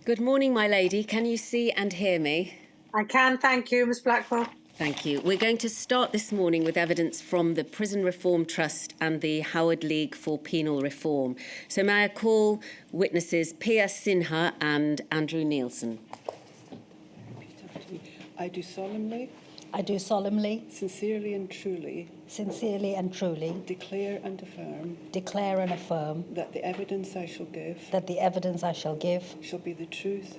Good morning, my lady. Can you see and hear me? I can, thank you, Ms Blackwell. Thank you. We're going to start this morning with evidence from the Prison Reform Trust and the Howard League for Penal Reform. So may I call witnesses Pia Sinha and Andrew Nielsen. I do solemnly, sincerely and truly declare and affirm that the evidence I shall give shall be the truth,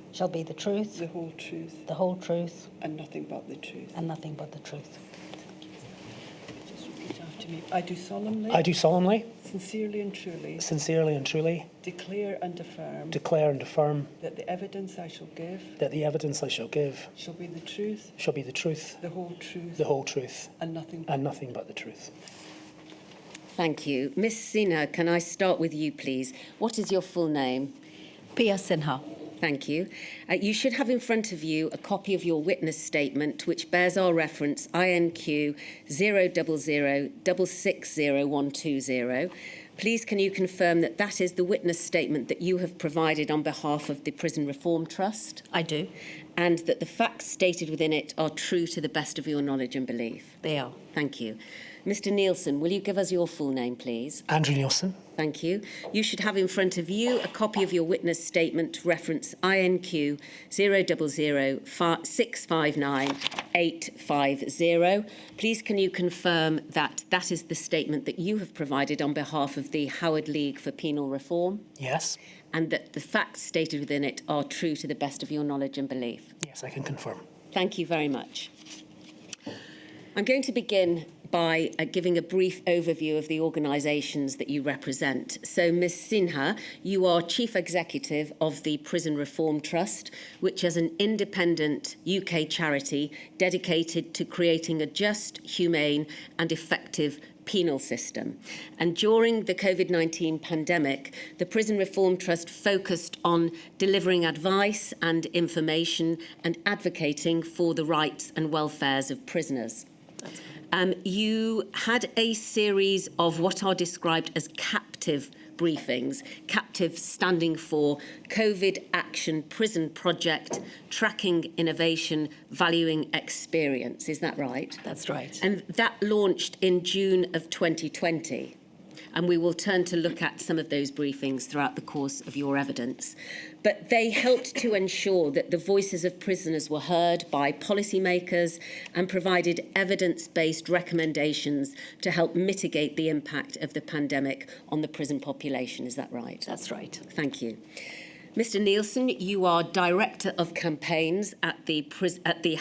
the whole truth, and nothing but the truth. Just repeat after me. I do solemnly, sincerely and truly declare and affirm that the evidence I shall give shall be the truth, the whole truth, and nothing but the truth. Thank you. Miss Sinha, can I start with you, please? What is your full name? Pia Sinha. Thank you. You should have in front of you a copy of your witness statement, which bears our reference INQ 000660120. Please, can you confirm that that is the witness statement that you have provided on behalf of the Prison Reform Trust? I do. And that the facts stated within it are true to the best of your knowledge and belief? They are. Thank you. Mr. Nielsen, will you give us your full name, please? Andrew Nielsen. Thank you. You should have in front of you a copy of your witness statement, reference INQ 000659850. Please, can you confirm that that is the statement that you have provided on behalf of the Howard League for Penal Reform? Yes. And that the facts stated within it are true to the best of your knowledge and belief? Yes, I can confirm. Thank you very much. I'm going to begin by giving a brief overview of the organisations that you represent. So, Ms Sinha, you are Chief Executive of the Prison Reform Trust, which is an independent UK charity dedicated to creating a just, humane and effective penal system. And during the COVID-19 pandemic, the Prison Reform Trust focused on delivering advice and information and advocating for the rights and welfares of prisoners. You had a series of what are described as captive briefings, captive standing for COVID Action Prison Project, Tracking Innovation, Valuing Experience. Is that right? That's right. And that launched in June of 2020. And we will turn to look at some of those briefings throughout the course of your evidence. But they helped to ensure that the voices of prisoners were heard by policymakers and provided evidence-based recommendations to help mitigate the impact of the pandemic on the prison population. Is that right? That's right. Thank you. Mr Nielsen, you are Director of Campaigns at the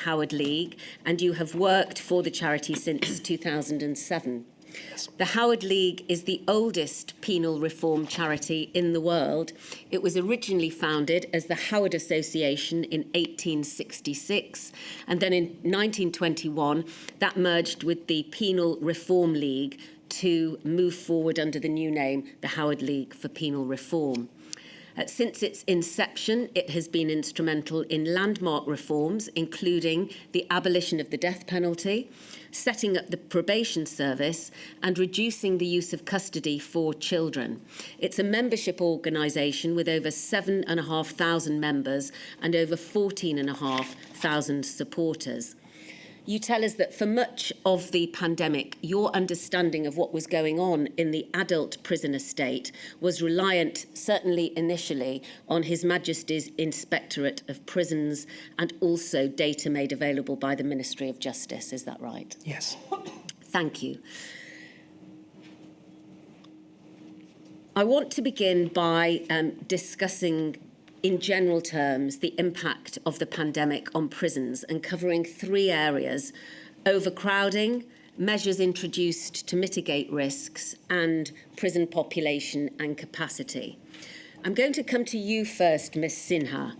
Howard League, and you have worked for the charity since 2007. Yes. The Howard League is the oldest penal reform charity in the world. It was originally founded as the Howard Association in 1866, and then in 1921 that merged with the Penal Reform League to move forward under the new name, the Howard League for Penal Reform. Since its inception, it has been instrumental in landmark reforms, including the abolition of the death penalty, setting up the probation service, and reducing the use of custody for children. It's a membership organisation with over 7,500 members and over 14,500 supporters. You tell us that for much of the pandemic, your understanding of what was going on in the adult prison estate was reliant, certainly initially, on His Majesty's Inspectorate of Prisons and also data made available by the Ministry of Justice. Is that right? Yes. Thank you. I want to begin by discussing in general terms, the impact of the pandemic on prisons and covering three areas: overcrowding, measures introduced to mitigate risks, and prison population and capacity. I'm going to come to you first, Ms Sinha.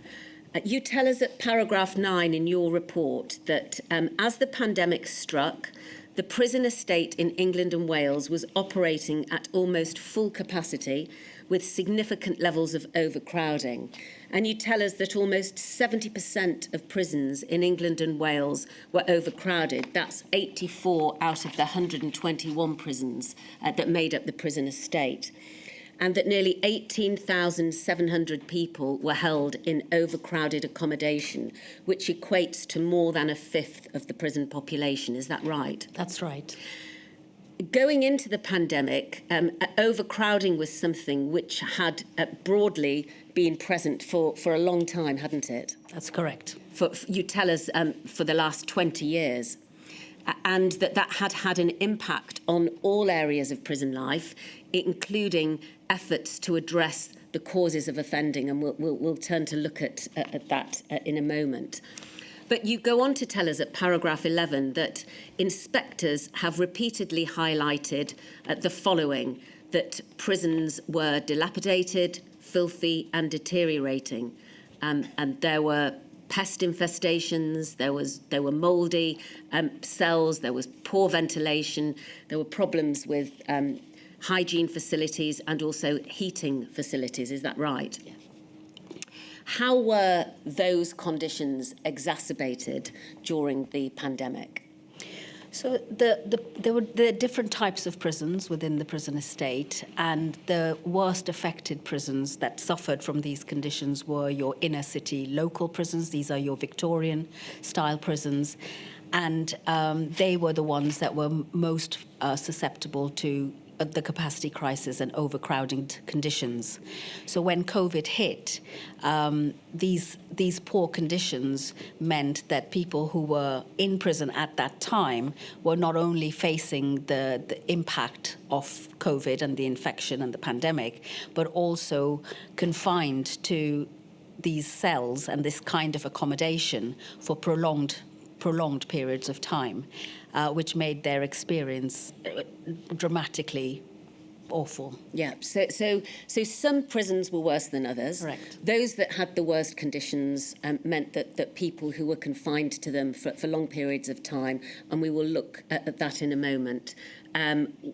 You tell us at paragraph 9 in your report that as the pandemic struck, the prison estate in England and Wales was operating at almost full capacity with significant levels of overcrowding. And you tell us that almost 70% of prisons in England and Wales were overcrowded. That's 84 out of the 121 prisons that made up the prison estate. and that nearly 18,700 people were held in overcrowded accommodation, which equates to more than a fifth of the prison population. Is that right? That's right. Going into the pandemic, overcrowding was something which had broadly been present for a long time, hadn't it? That's correct. You tell us for the last 20 years. And that had had an impact on all areas of prison life, including efforts to address the causes of offending. And we'll turn to look at that in a moment. But you go on to tell us at paragraph 11 that inspectors have repeatedly highlighted the following, that prisons were dilapidated, filthy and deteriorating. And there were pest infestations, there were mouldy cells, there was poor ventilation, there were problems with hygiene facilities and also heating facilities. Is that right? Yeah. How were those conditions exacerbated during the pandemic? So there were different types of prisons within the prison estate, and the worst affected prisons that suffered from these conditions were your inner city local prisons. These are your Victorian-style prisons, and they were the ones that were most susceptible to the capacity crisis and overcrowding conditions. So when COVID hit, these poor conditions meant that people who were in prison at that time were not only facing the impact of COVID and the infection and the pandemic, but also confined to these cells and this kind of accommodation for prolonged periods of time, which made their experience dramatically awful. Yeah, so some prisons were worse than others. Correct. Those that had the worst conditions meant that people who were confined to them for long periods of time, and we will look at that in a moment,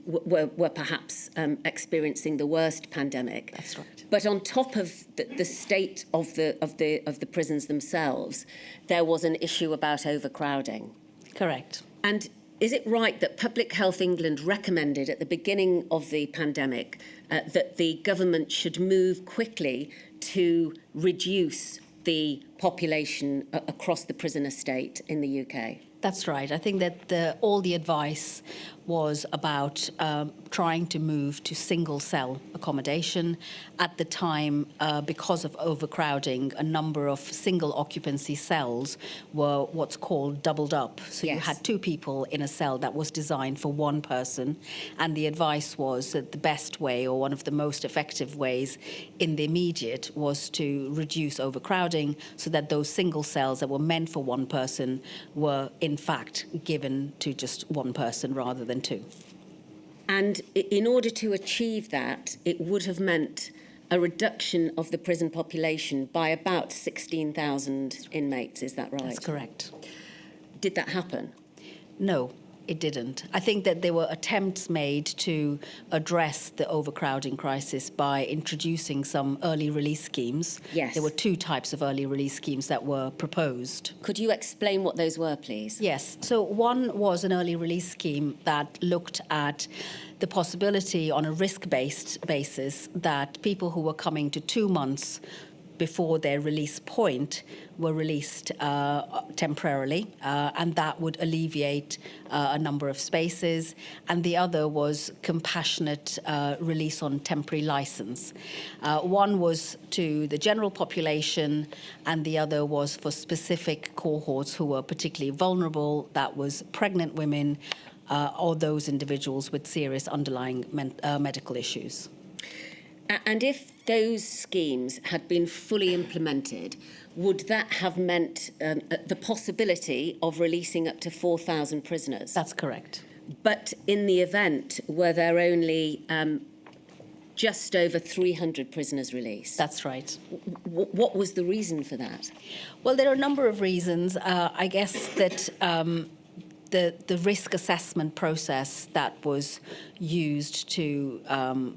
were perhaps experiencing the worst pandemic. That's right. But on top of the state of the prisons themselves, there was an issue about overcrowding. Correct. And is it right that Public Health England recommended at the beginning of the pandemic that the government should move quickly to reduce the population across the prison estate in the UK? That's right. I think that all the advice was about trying to move to single-cell accommodation. At the time, because of overcrowding, a number of single-occupancy cells were what's called doubled up. So yes. You had two people in a cell that was designed for one person, and the advice was that the best way, or one of the most effective ways in the immediate, was to reduce overcrowding so that those single cells that were meant for one person were in fact given to just one person rather than two. And in order to achieve that, it would have meant a reduction of the prison population by about 16,000 inmates. Is that right? That's correct. Did that happen? No, it didn't. I think that there were attempts made to address the overcrowding crisis by introducing some early release schemes. Yes. There were two types of early release schemes that were proposed. Could you explain what those were, please? Yes. So one was an early release scheme that looked at the possibility on a risk-based basis that people who were coming to 2 months before their release point were released temporarily, and that would alleviate a number of spaces. And the other was compassionate release on temporary license. One was to the general population, and the other was for specific cohorts who were particularly vulnerable. That was pregnant women or those individuals with serious underlying medical issues. And if those schemes had been fully implemented, would that have meant the possibility of releasing up to 4,000 prisoners? That's correct. But in the event, were there only just over 300 prisoners released? That's right. What was the reason for that? Well, there are a number of reasons. I guess that the risk assessment process that was used to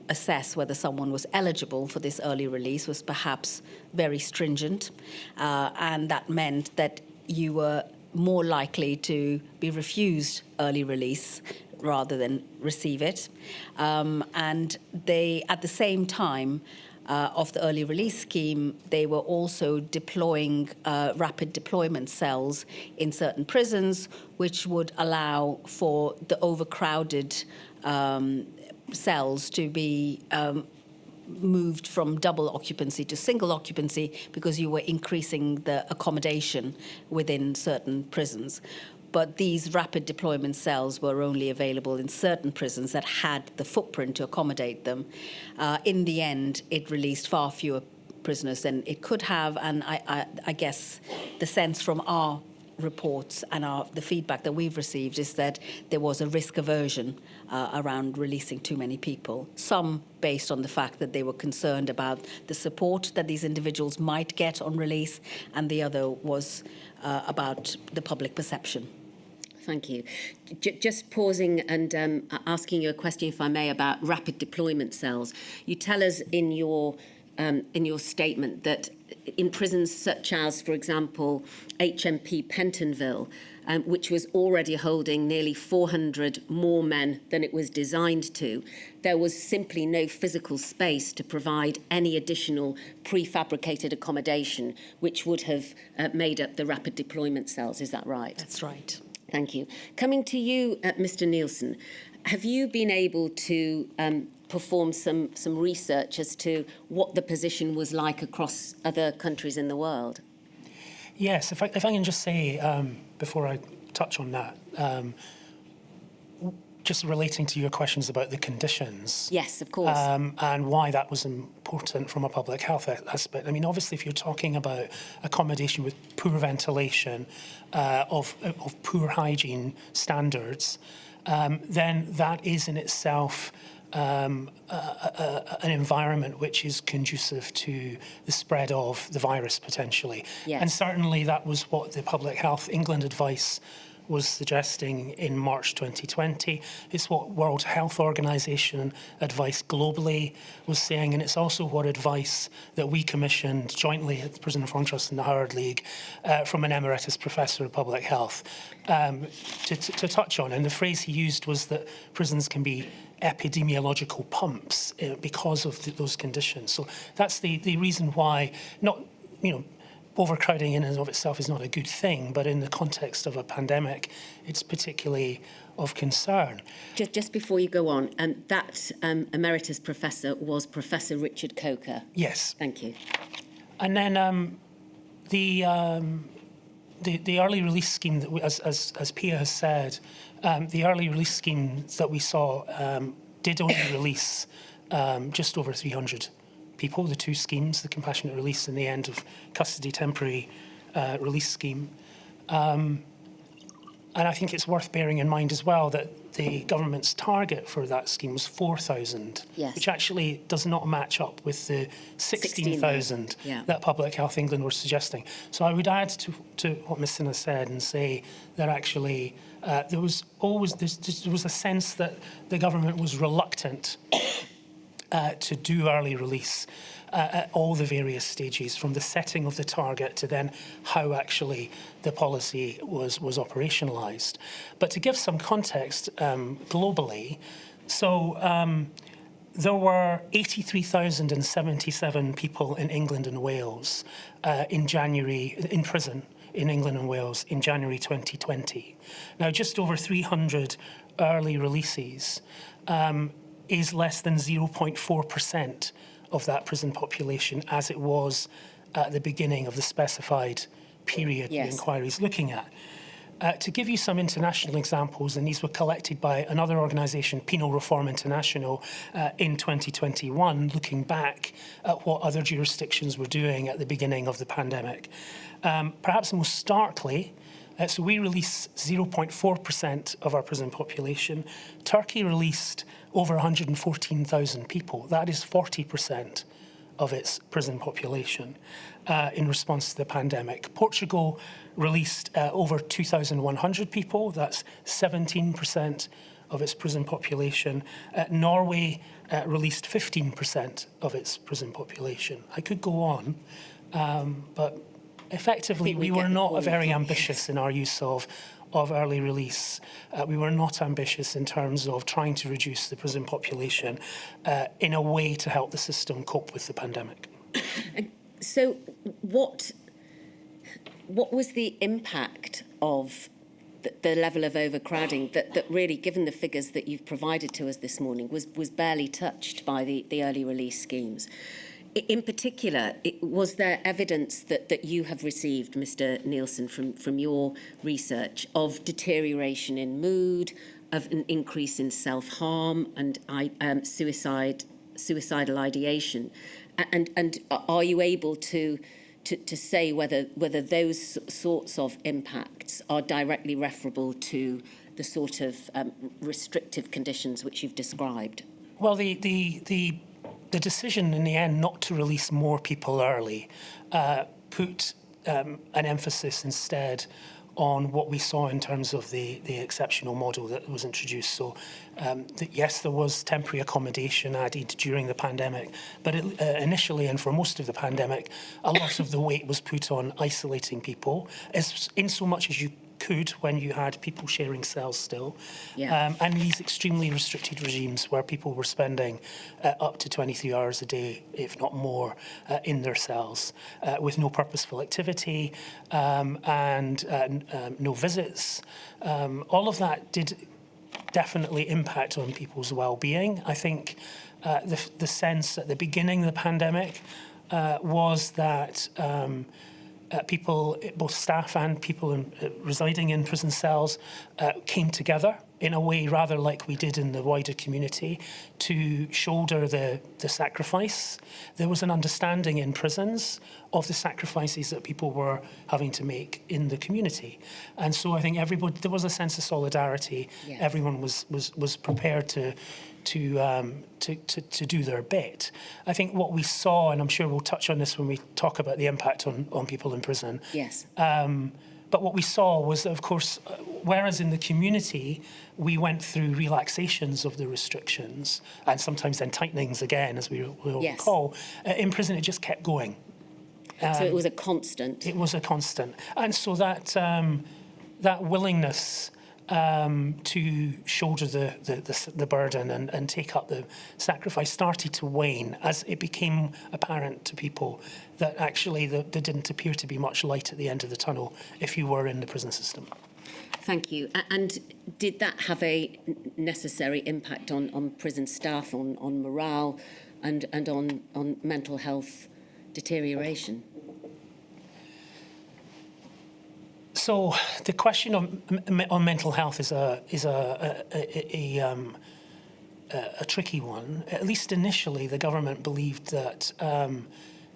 assess whether someone was eligible for this early release was perhaps very stringent, and that meant that you were more likely to be refused early release rather than receive it. And they, at the same time, of the early release scheme, they were also deploying rapid deployment cells in certain prisons, which would allow for the overcrowded cells to be moved from double occupancy to single occupancy because you were increasing the accommodation within certain prisons. But these rapid deployment cells were only available in certain prisons that had the footprint to accommodate them. In the end, it released far fewer prisoners than it could have, and I guess the sense from our reports and the feedback that we've received is that there was a risk aversion around releasing too many people. Some based on the fact that they were concerned about the support that these individuals might get on release, and the other was about the public perception. Thank you. Just pausing and asking you a question, if I may, about rapid deployment cells. You tell us in your statement that in prisons such as, for example, HMP Pentonville, which was already holding nearly 400 more men than it was designed to, there was simply no physical space to provide any additional prefabricated accommodation, which would have made up the rapid deployment cells. Is that right? That's right. Thank you. Coming to you, Mr. Nielsen, have you been able to perform some research as to what the position was like across other countries in the world? Yes, if I can just say, before I touch on that, just relating to your questions about the conditions. Yes, of course. And why that was important from a public health aspect. I mean, obviously, if you're talking about accommodation with poor ventilation, of poor hygiene standards, then that is in itself an environment which is conducive to the spread of the virus potentially. Yes. And certainly that was what the Public Health England advice was suggesting in March 2020. It's what World Health Organization advice globally was saying, and it's also what advice that we commissioned jointly at the Prison Reform Trust and the Howard League from an emeritus professor of public health to touch on. And the phrase he used was that prisons can be epidemiological pumps because of those conditions. So that's the reason why, not, overcrowding in and of itself is not a good thing, but in the context of a pandemic, it's particularly of concern. Just before you go on, that emeritus professor was Professor Richard Coker. Yes. Thank you. And then the early release scheme that as Pia has said, the early release scheme that we saw did only release just over 300 people, the two schemes, the compassionate release and the end of custody temporary release scheme. And I think it's worth bearing in mind as well that the government's target for that scheme was 4,000, yes, which actually does not match up with the 16,000 that Public Health England were suggesting. So I would add to what Ms. Sinha said and say that actually there was a sense that the government was reluctant to do early release at all the various stages, from the setting of the target to then how actually the policy was operationalised. But to give some context globally, so there were 83,077 people in England and Wales in prison in England and Wales in January 2020. Now, just over 300 early releases is less than 0.4% of that prison population, as it was at the beginning of the specified period the inquiry is looking at. To give you some international examples, and these were collected by another organisation, Penal Reform International, in 2021, looking back at what other jurisdictions were doing at the beginning of the pandemic. Perhaps most starkly, so we released 0.4% of our prison population. Turkey released over 114,000 people. That is 40% of its prison population in response to the pandemic. Portugal released over 2,100 people. That's 17% of its prison population. Norway released 15% of its prison population. I could go on, but effectively we were not very ambitious in our use of of early release. We were not ambitious in terms of trying to reduce the prison population in a way to help the system cope with the pandemic. So what was the impact of the level of overcrowding that really, given the figures that you've provided to us this morning, was barely touched by the early release schemes? In particular, was there evidence that you have received, Mr. Nielsen, from your research of deterioration in mood, of an increase in self-harm and suicidal ideation? And are you able to say whether those sorts of impacts are directly referable to the sort of restrictive conditions which you've described? Well, the decision in the end not to release more people early put an emphasis instead on what we saw in terms of the exceptional model that was introduced. So, yes, there was temporary accommodation added during the pandemic, but initially and for most of the pandemic, a lot of the weight was put on isolating people, in so much as you could when you had people sharing cells still. Yeah. And these extremely restricted regimes where people were spending up to 23 hours a day, if not more, in their cells with no purposeful activity and no visits. All of that did definitely impact on people's well-being. I think the sense at the beginning of the pandemic was that people, both staff and people residing in prison cells, came together in a way rather like we did in the wider community to shoulder the sacrifice. There was an understanding in prisons of the sacrifices that people were having to make in the community. And so I think there was a sense of solidarity. Yes. Everyone was prepared to do their bit. I think what we saw, and I'm sure we'll touch on this when we talk about the impact on people in prison. Yes. But what we saw was that, of course, whereas in the community, we went through relaxations of the restrictions and sometimes then tightenings again, as we will Yes. recall, in prison it just kept going. So it was a constant. It was a constant. And so that willingness to shoulder the burden and take up the sacrifice started to wane as it became apparent to people that actually there didn't appear to be much light at the end of the tunnel if you were in the prison system. Thank you. And did that have a necessary impact on prison staff, on morale and on mental health deterioration? So the question on mental health is a tricky one. At least initially, the government believed that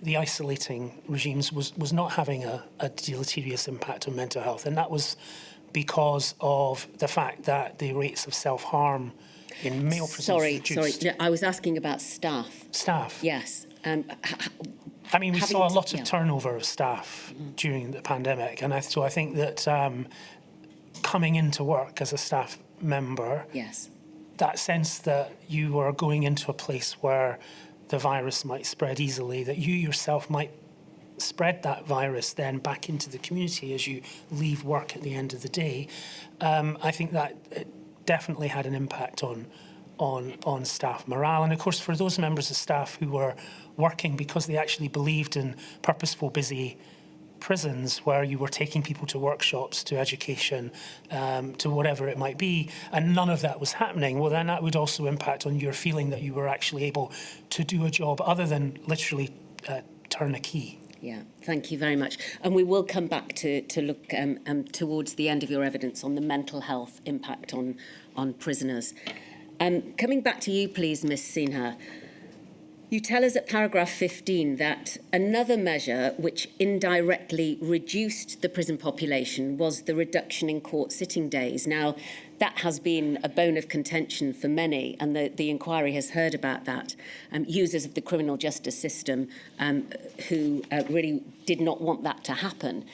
the isolating regimes was not having a deleterious impact on mental health, and that was because of the fact that the rates of self-harm in male prisons reduced. Sorry, I was asking about staff. Staff. Yes. I mean, we saw a lot of turnover of staff during the pandemic, and so I think that coming into work as a staff member, Yes. that sense that you are going into a place where the virus might spread easily, that you yourself might spread that virus then back into the community as you leave work at the end of the day, I think that it definitely had an impact on staff morale. And of course, for those members of staff who were working because they actually believed in purposeful, busy prisons where you were taking people to workshops, to education, to whatever it might be, and none of that was happening, well, then that would also impact on your feeling that you were actually able to do a job other than literally turn a key. Yeah, thank you very much. And we will come back to look towards the end of your evidence on the mental health impact on prisoners. Coming back to you, please, Ms. Sinha. You tell us at paragraph 15 that another measure which indirectly reduced the prison population was the reduction in court sitting days. Now, that has been a bone of contention for many, and the inquiry has heard about that. Users of the criminal justice system who really did not want that to happen.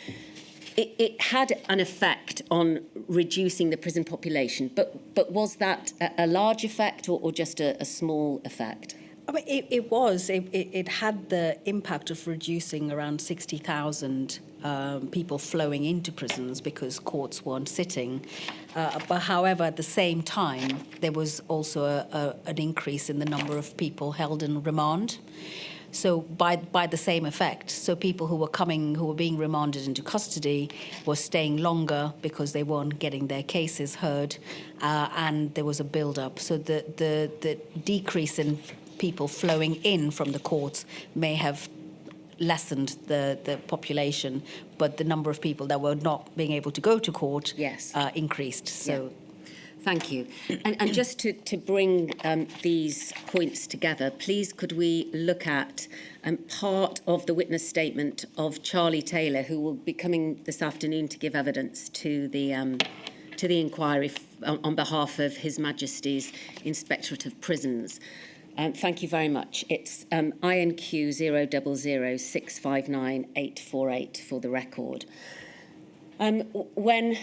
It had an effect on reducing the prison population, but was that a large effect or just a small effect? mean, it had the impact of reducing around 60,000 people flowing into prisons because courts weren't sitting. But however, at the same time, there was also an increase in the number of people held in remand. So by the same effect, so people who were being remanded into custody were staying longer because they weren't getting their cases heard, and there was a build-up. So the decrease in people flowing in from the courts may have lessened the population, but the number of people that were not being able to go to court increased. So. Yeah. Thank you. And just to bring these points together, please could we look at part of the witness statement of Charlie Taylor, who will be coming this afternoon to give evidence to the inquiry on behalf of His Majesty's Inspectorate of Prisons. Thank you very much. It's INQ 000659848 for the record. When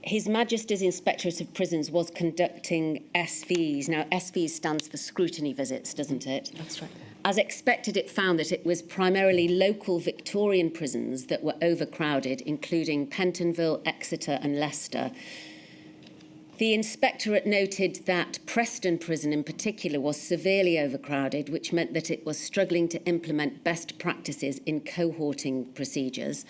His Majesty's Inspectorate of Prisons was conducting SVs. Now, SVs stands for scrutiny visits, doesn't it? That's right. As expected, it found that it was primarily local Victorian prisons that were overcrowded, including Pentonville, Exeter and Leicester. The inspectorate noted that Preston Prison in particular was severely overcrowded, which meant that it was struggling to implement best practices in cohorting procedures.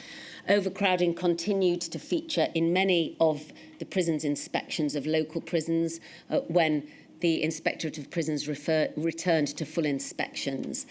Overcrowding continued to feature in many of the prison's inspections of local prisons when the Inspectorate of Prisons returned to full inspections.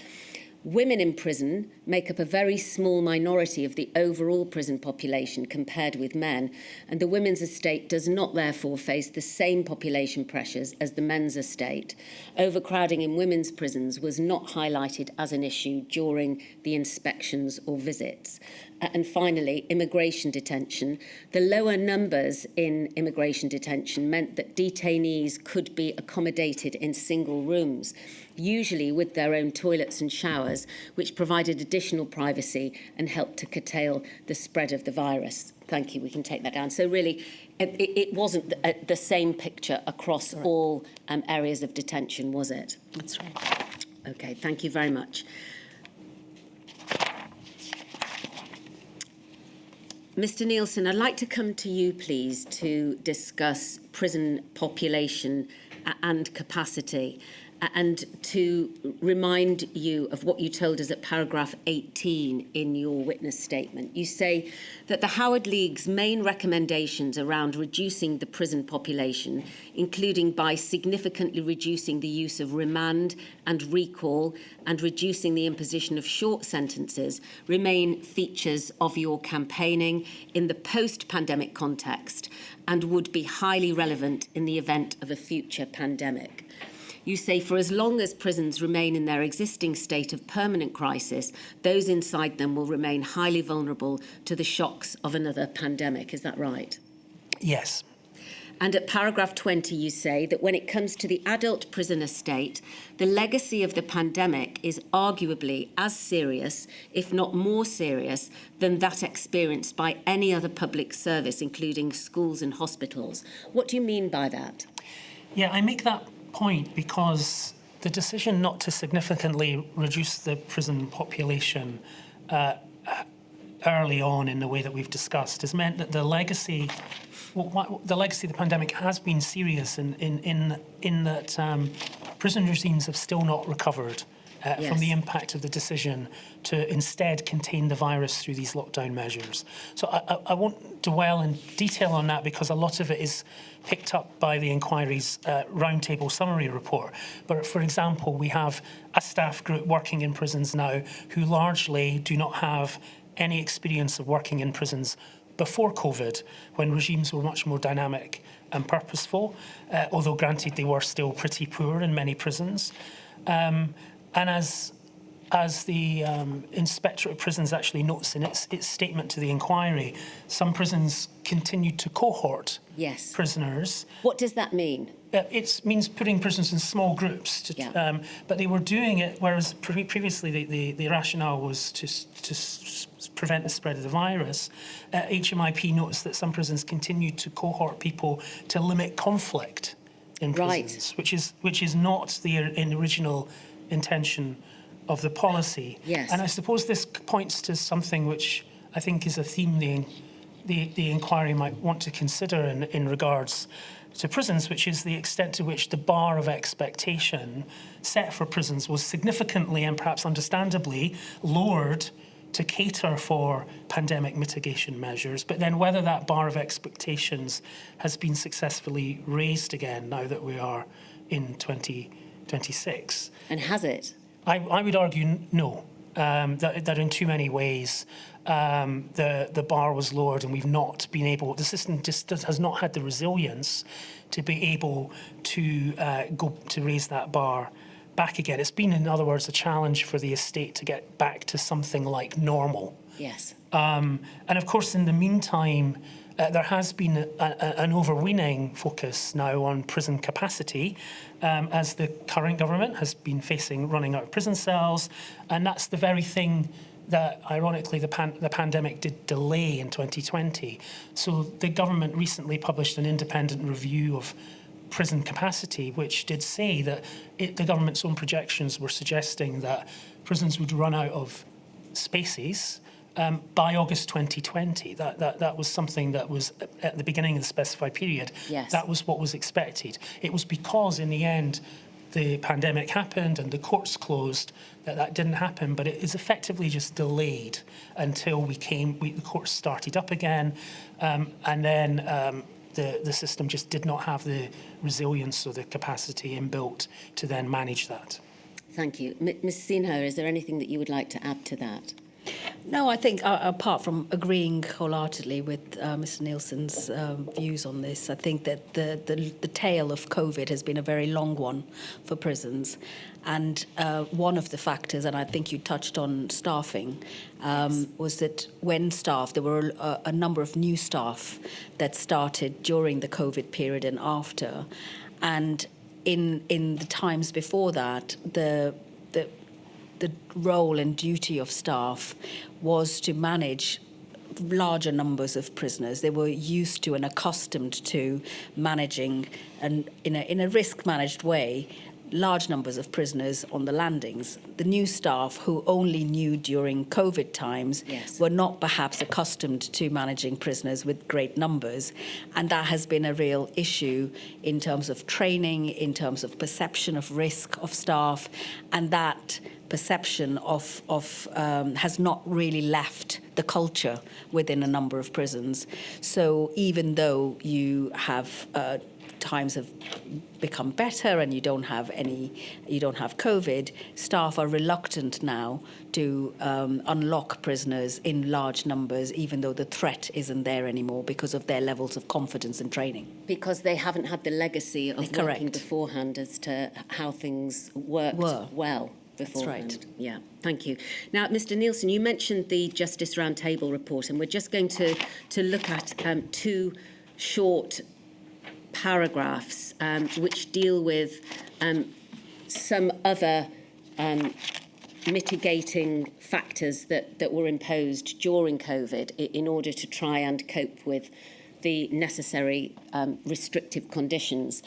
Women in prison make up a very small minority of the overall prison population compared with men, and the women's estate does not therefore face the same population pressures as the men's estate. Overcrowding in women's prisons was not highlighted as an issue during the inspections or visits. And finally, immigration detention. The lower numbers in immigration detention meant that detainees could be accommodated in single rooms, usually with their own toilets and showers, which provided additional privacy and helped to curtail the spread of the virus. Thank you, we can take that down. So really, it wasn't the same picture across all areas of detention, was it? That's right. Okay, thank you very much. Mr. Nielsen, I'd like to come to you, please, to discuss prison population and capacity, and to remind you of what you told us at paragraph 18 in your witness statement. You say that the Howard League's main recommendations around reducing the prison population, including by significantly reducing the use of remand and recall and reducing the imposition of short sentences, remain features of your campaigning in the post-pandemic context and would be highly relevant in the event of a future pandemic. You say, for as long as prisons remain in their existing state of permanent crisis, those inside them will remain highly vulnerable to the shocks of another pandemic. Is that right? Yes. And at paragraph 20, you say that when it comes to the adult prison estate, the legacy of the pandemic is arguably as serious, if not more serious, than that experienced by any other public service, including schools and hospitals. What do you mean by that? Yeah, I make that point because the decision not to significantly reduce the prison population early on in the way that we've discussed has meant that the legacy of the pandemic has been serious in that prison regimes have still not recovered from the impact of the decision to instead contain the virus through these lockdown measures. So I won't dwell in detail on that because a lot of it is picked up by the inquiry's roundtable summary report. But for example, we have a staff group working in prisons now who largely do not have any experience of working in prisons before COVID, when regimes were much more dynamic and purposeful, although granted they were still pretty poor in many prisons. And as the Inspectorate of Prisons actually notes in its statement to the inquiry, some prisons continued to cohort prisoners. What does that mean? It means putting prisoners in small groups, but they were doing it, whereas previously the rationale was to prevent the spread of the virus. HMIP notes that some prisons continued to cohort people to limit conflict in Right. prisons, which is not the original intention of the policy. Yes. And I suppose this points to something which I think is a theme the inquiry might want to consider in regards to prisons, which is the extent to which the bar of expectation set for prisons was significantly and perhaps understandably lowered to cater for pandemic mitigation measures, but then whether that bar of expectations has been successfully raised again now that we are in 2026. And has it? I would argue no, that in too many ways the bar was lowered and we've not been able, the system just has not had the resilience to be able to go to raise that bar back again. It's been, in other words, a challenge for the estate to get back to something like normal. Yes. And of course, in the meantime, there has been an overweening focus now on prison capacity, as the current government has been facing running out of prison cells, and that's the very thing that, ironically, the pandemic did delay in 2020. So the government recently published an independent review of prison capacity, which did say that the government's own projections were suggesting that prisons would run out of spaces by August 2020. That was something that was at the beginning of the specified period. Yes. That was what was expected. It was because in the end the pandemic happened and the courts closed that didn't happen, but it is effectively just delayed until the courts started up again, and then the system just did not have the resilience or the capacity inbuilt to then manage that. Thank you. Ms. Sinha, is there anything that you would like to add to that? No, I think apart from agreeing wholeheartedly with Mr. Nielsen's views on this, I think that the tale of COVID has been a very long one for prisons. And one of the factors, and I think you touched on staffing, was that when staff, there were a number of new staff that started during the COVID period and after. And in the times before that, the role and duty of staff was to manage larger numbers of prisoners. They were used to and accustomed to managing, and in a risk-managed way, large numbers of prisoners on the landings. The new staff, who only knew during COVID times, Yes. were not perhaps accustomed to managing prisoners with great numbers. And that has been a real issue in terms of training, in terms of perception of risk of staff, and that perception has not really left the culture within a number of prisons. So even though you have times have become better and you don't have COVID, staff are reluctant now to unlock prisoners in large numbers, even though the threat isn't there anymore because of their levels of confidence and training. Because they haven't had the legacy of Correct. working beforehand as to how things worked well beforehand. That's right. Yeah, thank you. Now, Mr. Nielsen, you mentioned the Justice Roundtable report, and we're just going to look at two short paragraphs which deal with some other mitigating factors that were imposed during COVID in order to try and cope with the necessary restrictive conditions.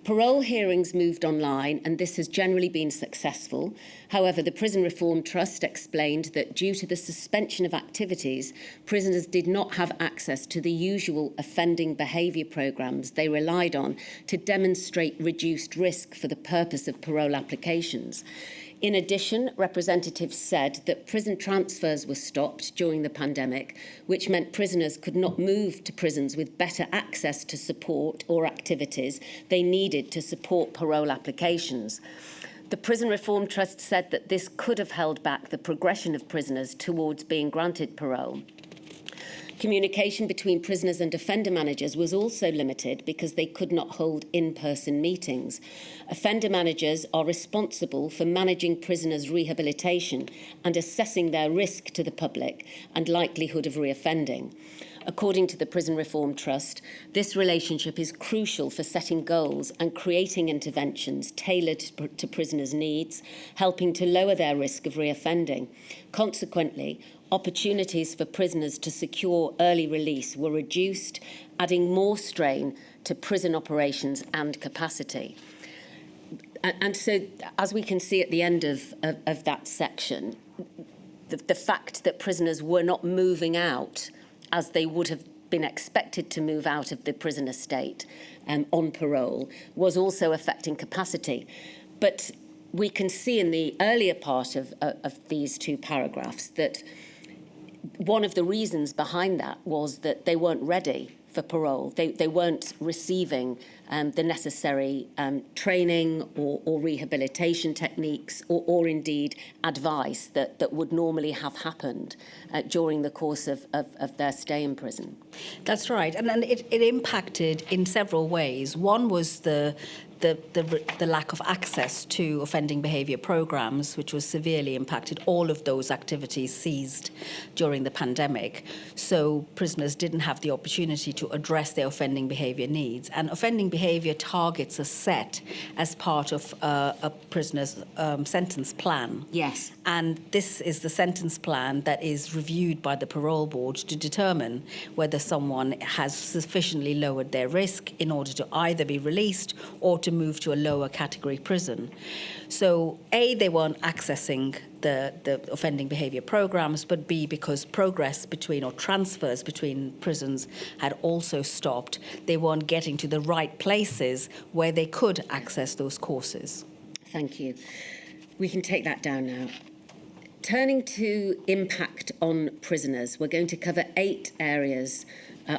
Parole hearings moved online, and this has generally been successful. However, the Prison Reform Trust explained that due to the suspension of activities, prisoners did not have access to the usual offending behaviour programmes they relied on to demonstrate reduced risk for the purpose of parole applications. In addition, representatives said that prison transfers were stopped during the pandemic, which meant prisoners could not move to prisons with better access to support or activities they needed to support parole applications. The Prison Reform Trust said that this could have held back the progression of prisoners towards being granted parole. Communication between prisoners and offender managers was also limited because they could not hold in-person meetings. Offender managers are responsible for managing prisoners' rehabilitation and assessing their risk to the public and likelihood of reoffending. According to the Prison Reform Trust, this relationship is crucial for setting goals and creating interventions tailored to prisoners' needs, helping to lower their risk of reoffending. Consequently, opportunities for prisoners to secure early release were reduced, adding more strain to prison operations and capacity. And so, as we can see at the end of that section, the fact that prisoners were not moving out as they would have been expected to move out of the prison estate on parole was also affecting capacity. But we can see in the earlier part of these two paragraphs that one of the reasons behind that was that they weren't ready for parole. They weren't receiving the necessary training or rehabilitation techniques or indeed advice that would normally have happened during the course of their stay in prison. That's right. And it impacted in several ways. One was the lack of access to offending behaviour programmes, which was severely impacted. All of those activities ceased during the pandemic. So prisoners didn't have the opportunity to address their offending behaviour needs. And offending behaviour targets are set as part of a prisoner's sentence plan. Yes. And this is the sentence plan that is reviewed by the parole board to determine whether someone has sufficiently lowered their risk in order to either be released or to move to a lower category prison. So A, they weren't accessing the offending behaviour programmes, but B, because progress between or transfers between prisons had also stopped, they weren't getting to the right places where they could access those courses. Thank you. We can take that down now. Turning to impact on prisoners, we're going to cover 8 areas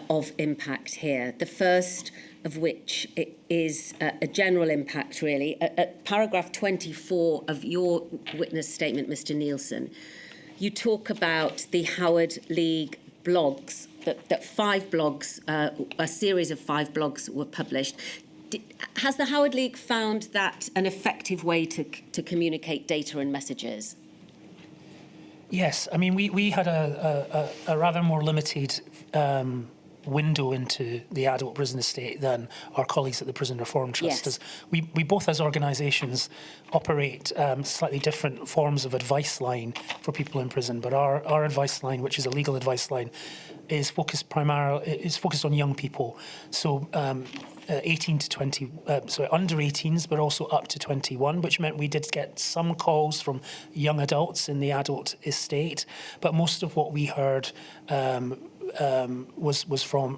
of impact here. The first of which is a general impact, really. At paragraph 24 of your witness statement, Mr. Nielsen, you talk about the Howard League blogs, that 5 blogs, a series of 5 blogs were published. Has the Howard League found that an effective way to communicate data and messages? Yes, I mean, we had a rather more limited window into the adult prison estate than our colleagues at the Prison Reform Trust. Yes. As we both as organisations operate slightly different forms of advice line for people in prison, but our advice line, which is a legal advice line, is focused on young people. So 18 to 20, under 18s, but also up to 21, which meant we did get some calls from young adults in the adult estate, but most of what we heard was from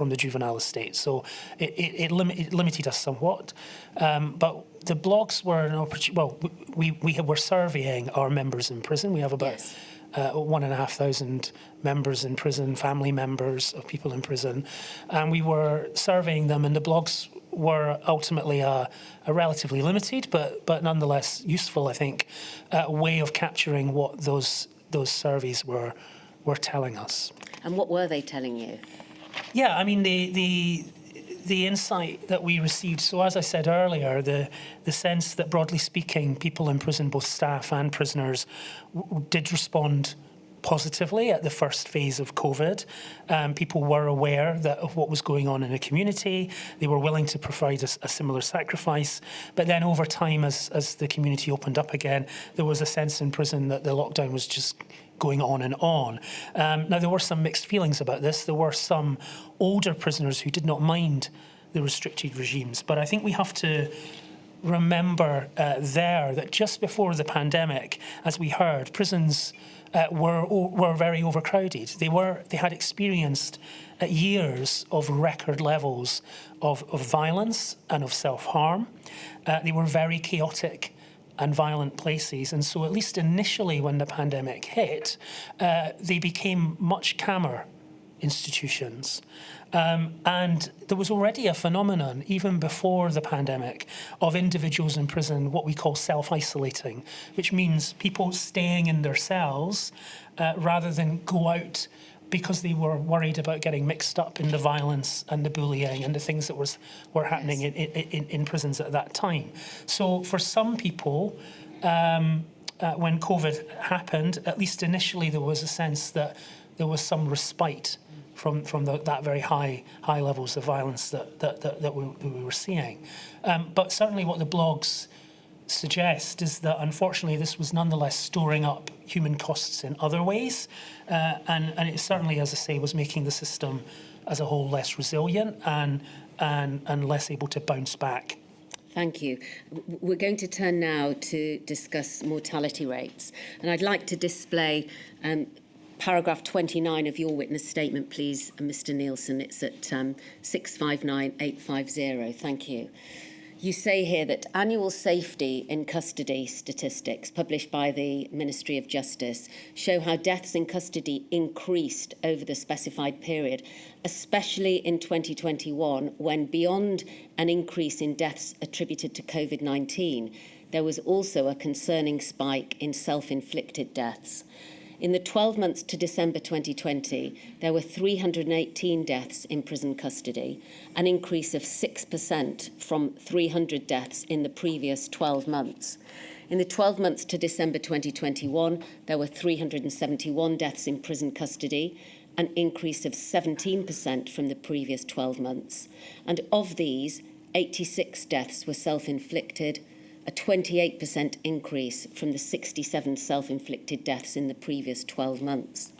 the juvenile estate. So it limited us somewhat. But the blogs were an opportunity. Well, we were surveying our members in prison. We have about 1,500 members in prison, family members of people in prison, and we were surveying them, and the blogs were ultimately a relatively limited, but nonetheless useful, I think, way of capturing what those surveys were telling us. And what were they telling you? Yeah, I mean, the insight that we received, so as I said earlier, the sense that, broadly speaking, people in prison, both staff and prisoners, did respond positively at the first phase of COVID. People were aware of what was going on in the community. They were willing to provide a similar sacrifice. But then over time, as the community opened up again, there was a sense in prison that the lockdown was just going on and on. Now, there were some mixed feelings about this. There were some older prisoners who did not mind the restricted regimes. But I think we have to remember that just before the pandemic, as we heard, prisons were very overcrowded. They had experienced years of record levels of violence and of self-harm. They were very chaotic and violent places. And so at least initially when the pandemic hit, they became much calmer institutions. And there was already a phenomenon, even before the pandemic, of individuals in prison, what we call self-isolating, which means people staying in their cells rather than go out because they were worried about getting mixed up in the violence and the bullying and the things that were happening in prisons at that time. So for some people, when COVID happened, at least initially there was a sense that there was some respite from that very high levels of violence that we were seeing. But certainly what the blogs suggest is that unfortunately this was nonetheless storing up human costs in other ways, and it certainly, as I say, was making the system as a whole less resilient, and and less able to bounce back. Thank you. We're going to turn now to discuss mortality rates. And I'd like to display paragraph 29 of your witness statement, please, Mr. Nielsen. It's at 659850. Thank you. You say here that annual safety in custody statistics published by the Ministry of Justice show how deaths in custody increased over the specified period, especially in 2021, when beyond an increase in deaths attributed to COVID-19, there was also a concerning spike in self-inflicted deaths. In the 12 months to December 2020, there were 318 deaths in prison custody, an increase of 6% from 300 deaths in the previous 12 months. In the 12 months to December 2021, there were 371 deaths in prison custody, an increase of 17% from the previous 12 months. And of these, 86 deaths were self-inflicted, a 28% increase from the 67 self-inflicted deaths in the previous 12 months.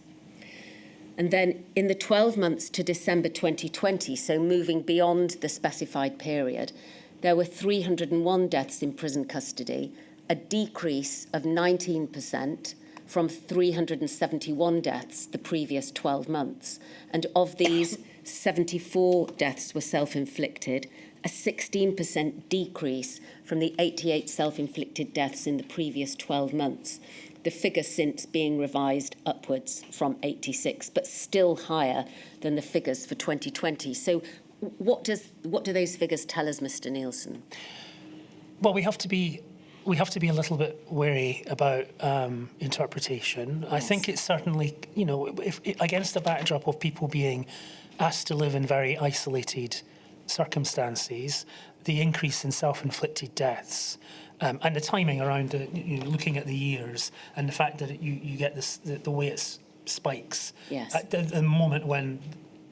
And then in the 12 months to December 2020, so moving beyond the specified period, there were 301 deaths in prison custody, a decrease of 19% from 371 deaths the previous 12 months. And of these, 74 deaths were self-inflicted, a 16% decrease from the 88 self-inflicted deaths in the previous 12 months. The figure since being revised upwards from 86, but still higher than the figures for 2020. So what do those figures tell us, Mr. Nielsen? Well, we have to be a little bit wary about interpretation. Yes. I think it's certainly, if against the backdrop of people being asked to live in very isolated circumstances, the increase in self-inflicted deaths and the timing around looking at the years and the fact that you get this the way it spikes. Yes. At the moment when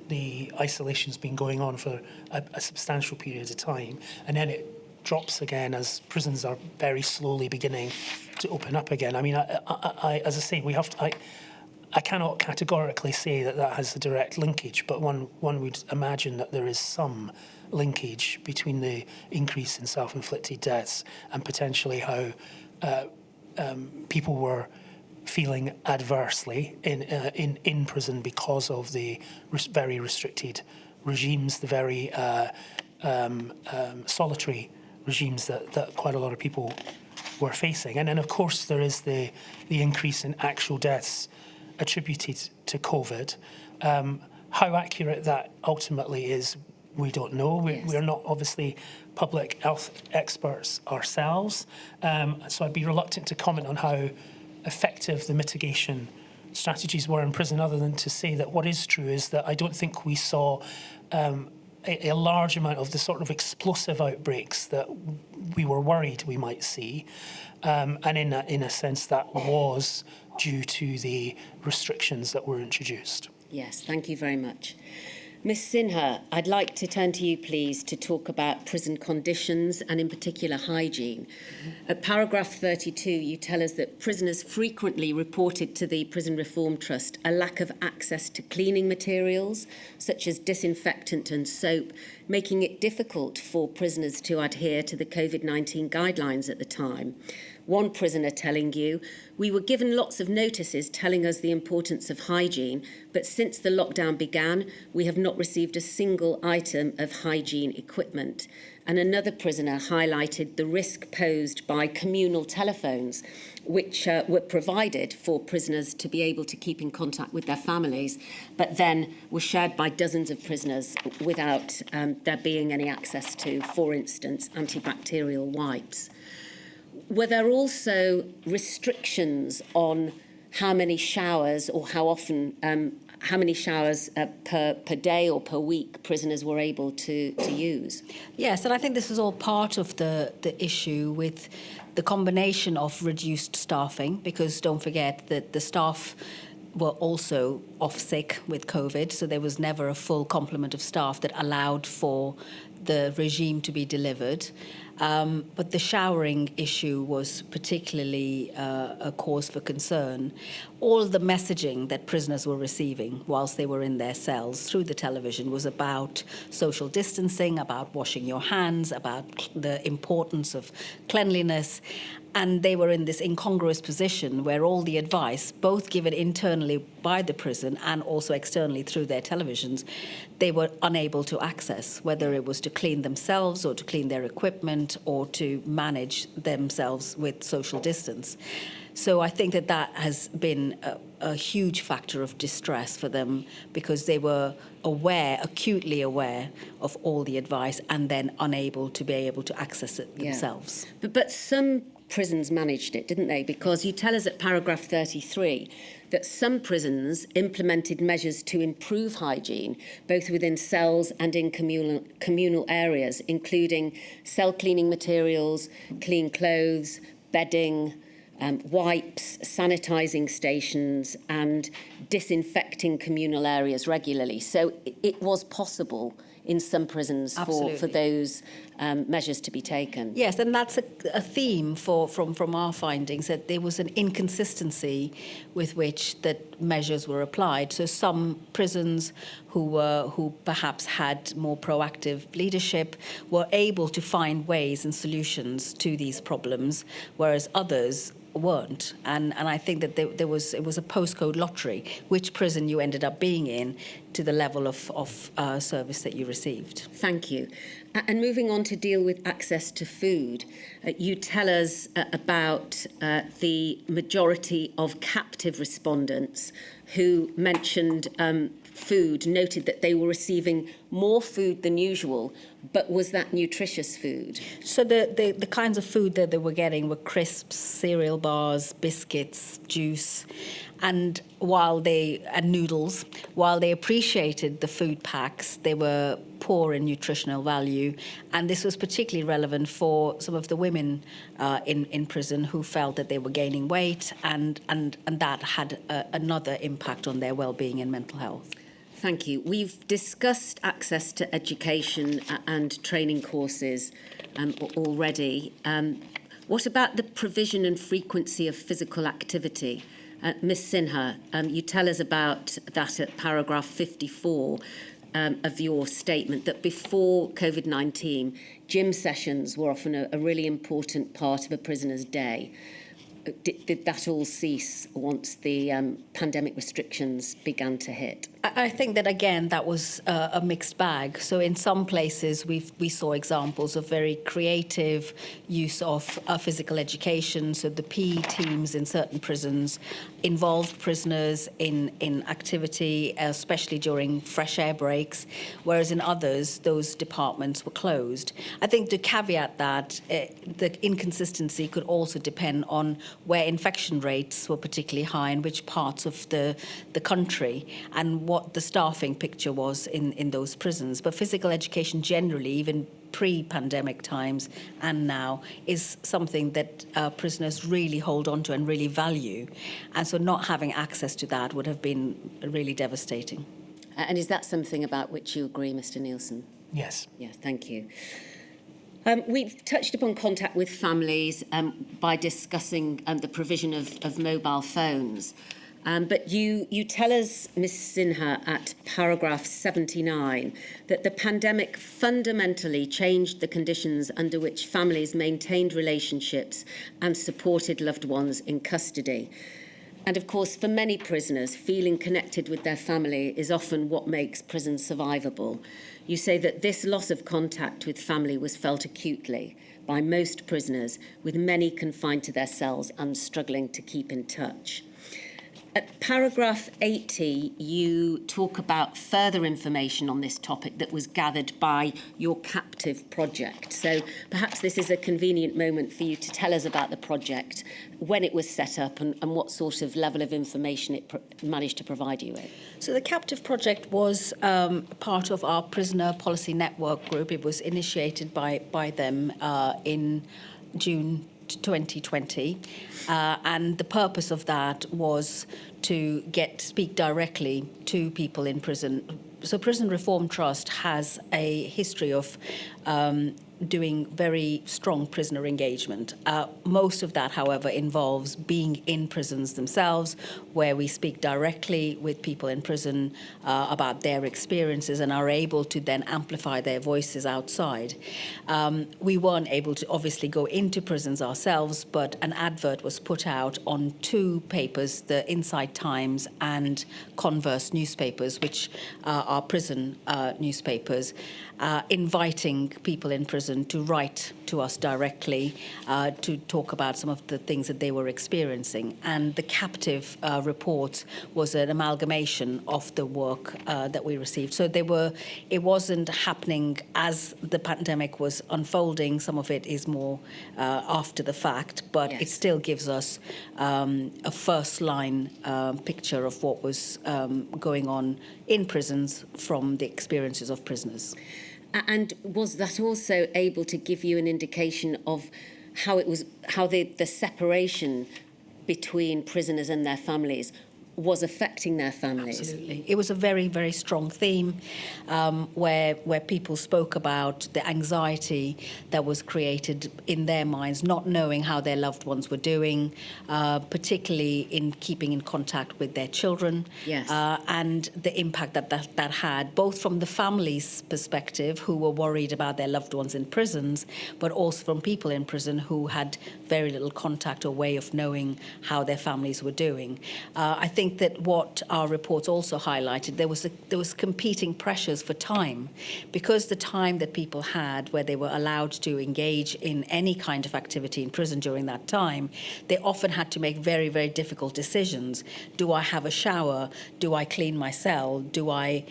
the isolation's been going on for a substantial period of time, and then it drops again as prisons are very slowly beginning to open up again. I mean, I as I say, I cannot categorically say that has a direct linkage, but one would imagine that there is some linkage between the increase in self-inflicted deaths and potentially how people were feeling adversely in prison because of the very restricted regimes, the very solitary regimes that quite a lot of people were facing. And then, of course, there is the increase in actual deaths attributed to COVID. How accurate that ultimately is, we don't know. We're not obviously public health experts ourselves, so I'd be reluctant to comment on how effective the mitigation strategies were in prison, other than to say that what is true is that I don't think we saw a large amount of the sort of explosive outbreaks that we were worried we might see, and in a sense that was due to the restrictions that were introduced. Yes, thank you very much. Ms. Sinha, I'd like to turn to you, please, to talk about prison conditions and, in particular, hygiene. At paragraph 32, you tell us that prisoners frequently reported to the Prison Reform Trust a lack of access to cleaning materials, such as disinfectant and soap, making it difficult for prisoners to adhere to the COVID-19 guidelines at the time. One prisoner telling you, "We were given lots of notices telling us the importance of hygiene, but since the lockdown began, we have not received a single item of hygiene equipment." And another prisoner highlighted the risk posed by communal telephones, which were provided for prisoners to be able to keep in contact with their families, but then were shared by dozens of prisoners without there being any access to, for instance, antibacterial wipes. Were there also restrictions on how many showers or how often, how many showers per day or per week prisoners were able to use? Yes, and I think this is all part of the issue with the combination of reduced staffing, because don't forget that the staff were also off sick with COVID, so there was never a full complement of staff that allowed for the regime to be delivered. But the showering issue was particularly a cause for concern. All the messaging that prisoners were receiving whilst they were in their cells through the television was about social distancing, about washing your hands, about the importance of cleanliness. And they were in this incongruous position where all the advice, both given internally by the prison and also externally through their televisions, they were unable to access, whether it was to clean themselves or to clean their equipment or to manage themselves with social distance. So I think that that has been a huge factor of distress for them, because they were acutely aware of all the advice and then unable to be able to access it themselves. But some prisons managed it, didn't they? Because you tell us at paragraph 33 that some prisons implemented measures to improve hygiene, both within cells and in communal areas, including cell cleaning materials, clean clothes, bedding, wipes, sanitising stations, and disinfecting communal areas regularly. So it was possible in some prisons for those measures to be taken. Yes, and that's a theme from our findings, that there was an inconsistency with which that measures were applied. So some prisons who perhaps had more proactive leadership were able to find ways and solutions to these problems, whereas others weren't. And I think that it was a postcode lottery, which prison you ended up being in to the level of service that you received. Thank you. And moving on to deal with access to food, you tell us about the majority of captive respondents who mentioned food, noted that they were receiving more food than usual, but was that nutritious food? So the kinds of food that they were getting were crisps, cereal bars, biscuits, juice, and noodles. While they appreciated the food packs, they were poor in nutritional value, and this was particularly relevant for some of the women in prison who felt that they were gaining weight, and that had another impact on their well-being and mental health. Thank you. We've discussed access to education and training courses already. What about the provision and frequency of physical activity? Ms Sinha, you tell us about that at paragraph 54 of your statement, that before COVID-19, gym sessions were often a really important part of a prisoner's day. Did that all cease once the pandemic restrictions began to hit? I think that, again, that was a mixed bag. So in some places, we saw examples of very creative use of physical education. So the PE teams in certain prisons involved prisoners in activity, especially during fresh air breaks, whereas in others, those departments were closed. I think to caveat that, the inconsistency could also depend on where infection rates were particularly high in which parts of the country, and what the staffing picture was in those prisons. But physical education generally, even pre-pandemic times and now, is something that prisoners really hold on to and really value. And so not having access to that would have been really devastating. And is that something about which you agree, Mr Nielsen? Yes. Yes, thank you. We've touched upon contact with families by discussing the provision of mobile phones. But you tell us, Ms Sinha, at paragraph 79, that the pandemic fundamentally changed the conditions under which families maintained relationships and supported loved ones in custody. And of course, for many prisoners, feeling connected with their family is often what makes prison survivable. You say that this loss of contact with family was felt acutely by most prisoners, with many confined to their cells and struggling to keep in touch. At paragraph 80, you talk about further information on this topic that was gathered by your captive project. So perhaps this is a convenient moment for you to tell us about the project, when it was set up, and what sort of level of information it managed to provide you with. So the captive project was part of our Prisoner Policy Network group. It was initiated by them in June 2020, and the purpose of that was to speak directly to people in prison So Prison Reform Trust has a history of doing very strong prisoner engagement. Most of that, however, involves being in prisons themselves, where we speak directly with people in prison about their experiences and are able to then amplify their voices outside. We weren't able to obviously go into prisons ourselves, but an advert was put out on 2 papers, the Inside Times and Converse newspapers, which are prison newspapers, inviting people in prison to write to us directly to talk about some of the things that they were experiencing. And the captive report was an amalgamation of the work that we received. So it wasn't happening as the pandemic was unfolding. Some of it is more after the fact, but Yes. it still gives us a first-line picture of what was going on in prisons from the experiences of prisoners. And was that also able to give you an indication of how the separation between prisoners and their families was affecting their families? Absolutely. It was a very, very strong theme where people spoke about the anxiety that was created in their minds, not knowing how their loved ones were doing, particularly in keeping in contact with their children. Yes. And the impact that had, both from the family's perspective, who were worried about their loved ones in prisons, but also from people in prison who had very little contact or way of knowing how their families were doing. I think that what our reports also highlighted, there was competing pressures for time, because the time that people had where they were allowed to engage in any kind of activity in prison during that time, they often had to make very, very difficult decisions. Do I have a shower? Do I clean my cell? Do I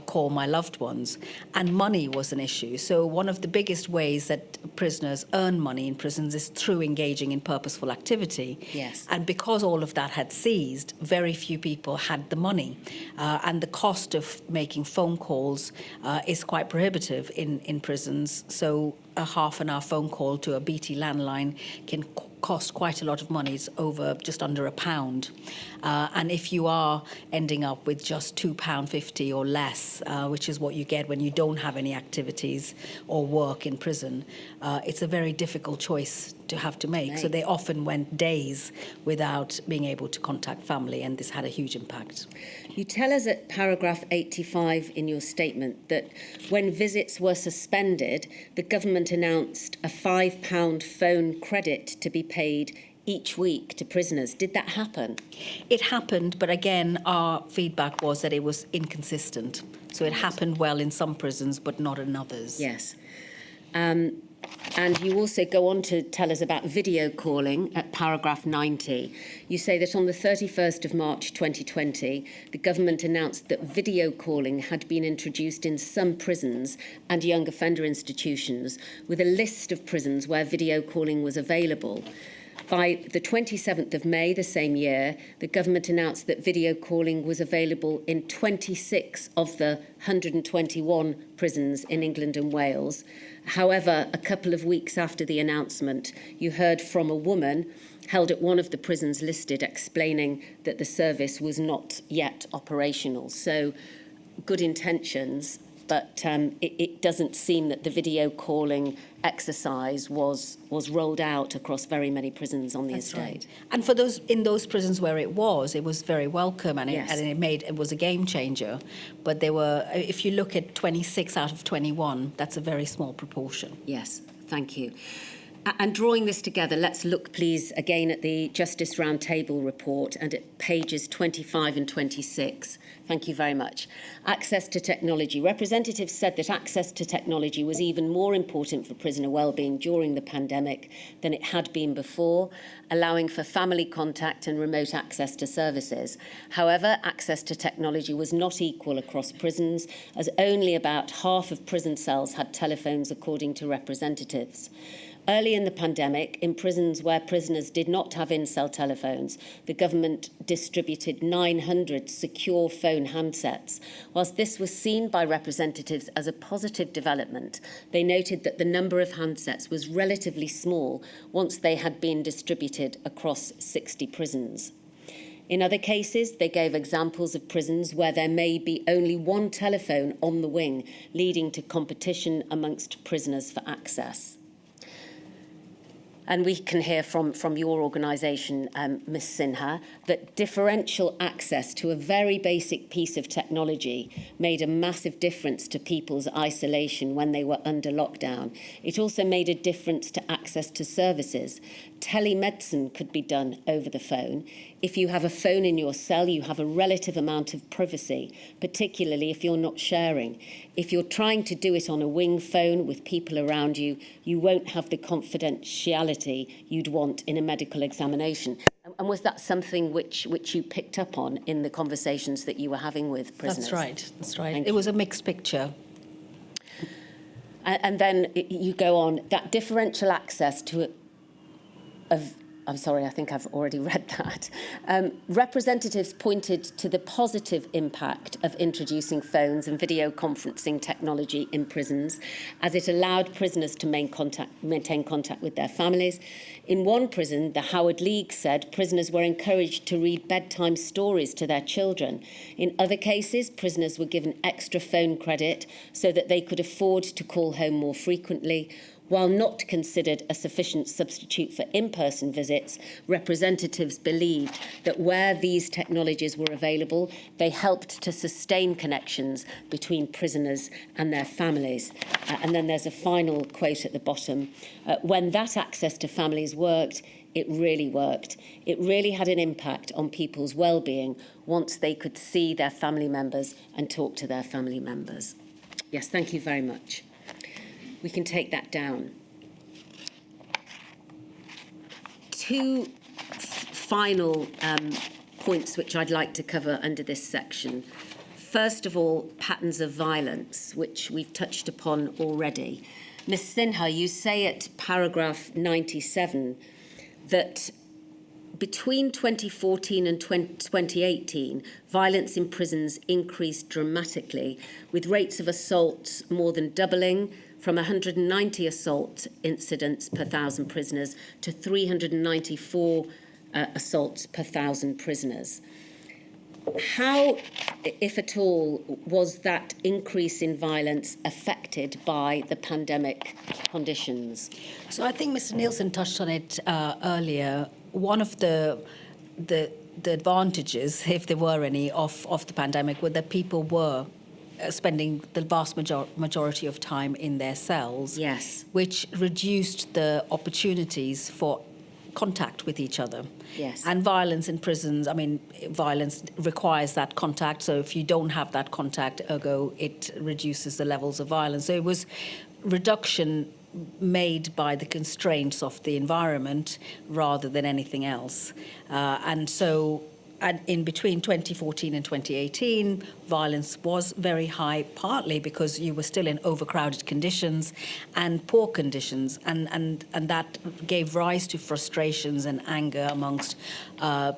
call my loved ones? And money was an issue. So one of the biggest ways that prisoners earn money in prisons is through engaging in purposeful activity. Yes. And because all of that had ceased, very few people had the money. And the cost of making phone calls is quite prohibitive in prisons. So a half-an-hour phone call to a BT landline can cost quite a lot of money. It's over just under £1. And if you are ending up with just £2.50 or less, which is what you get when you don't have any activities or work in prison, it's a very difficult choice to have to make. So they often went days without being able to contact family, and this had a huge impact. You tell us at paragraph 85 in your statement that when visits were suspended, the government announced a £5 phone credit to be paid each week to prisoners. Did that happen? It happened, but again, our feedback was that it was inconsistent. So it happened well in some prisons, but not in others. Yes. And you also go on to tell us about video calling at paragraph 90. You say that on the 31st of March 2020, the government announced that video calling had been introduced in some prisons and young offender institutions, with a list of prisons where video calling was available. By the 27th of May the same year, the government announced that video calling was available in 26 of the 121 prisons in England and Wales. However, a couple of weeks after the announcement, you heard from a woman held at one of the prisons listed explaining that the service was not yet operational. So, good intentions, but it doesn't seem that the video calling exercise was rolled out across very many prisons on the estate. Right. And for those in those prisons where it was very welcome, and Yes. it was a game changer. But there were, if you look at 26 out of 21, that's a very small proportion. Yes, thank you. And drawing this together, let's look, please, again at the Justice Roundtable report and at pages 25 and 26. Thank you very much. Access to technology. Representatives said that access to technology was even more important for prisoner wellbeing during the pandemic than it had been before, allowing for family contact and remote access to services. However, access to technology was not equal across prisons, as only about half of prison cells had telephones, according to representatives. Early in the pandemic, in prisons where prisoners did not have in-cell telephones, the government distributed 900 secure phone handsets. Whilst this was seen by representatives as a positive development, they noted that the number of handsets was relatively small once they had been distributed across 60 prisons. In other cases, they gave examples of prisons where there may be only one telephone on the wing, leading to competition amongst prisoners for access. And we can hear from your organisation, Ms Sinha, that differential access to a very basic piece of technology made a massive difference to people's isolation when they were under lockdown. It also made a difference to access to services. Telemedicine could be done over the phone. If you have a phone in your cell, you have a relative amount of privacy, particularly if you're not sharing. If you're trying to do it on a wing phone with people around you, you won't have the confidentiality you'd want in a medical examination. And was that something which you picked up on in the conversations that you were having with prisoners? That's right. It was a mixed picture. And then you go on, that differential access to I'm sorry, I think I've already read that. Representatives pointed to the positive impact of introducing phones and video conferencing technology in prisons, as it allowed prisoners to maintain contact with their families. In one prison, the Howard League said prisoners were encouraged to read bedtime stories to their children. In other cases, prisoners were given extra phone credit so that they could afford to call home more frequently. While not considered a sufficient substitute for in-person visits, representatives believed that where these technologies were available, they helped to sustain connections between prisoners and their families. And then there's a final quote at the bottom. When that access to families worked, it really worked. It really had an impact on people's well-being once they could see their family members and talk to their family members. Yes, thank you very much. We can take that down. Two final points which I'd like to cover under this section. First of all, patterns of violence, which we've touched upon already. Ms Sinha, you say at paragraph 97 that between 2014 and 2018, violence in prisons increased dramatically, with rates of assaults more than doubling, from 190 assault incidents per 1,000 prisoners to 394 assaults per 1,000 prisoners. How, if at all, was that increase in violence affected by the pandemic conditions? So I think Mr. Nielsen touched on it earlier. One of the advantages, if there were any, of the pandemic were that people were spending the vast majority of time in their cells, yes, which reduced the opportunities for contact with each other. Yes. And violence in prisons, I mean, violence requires that contact, so if you don't have that contact, ergo, it reduces the levels of violence. So it was reduction made by the constraints of the environment rather than anything else. And in between 2014 and 2018, violence was very high, partly because you were still in overcrowded conditions and poor conditions, and that gave rise to frustrations and anger amongst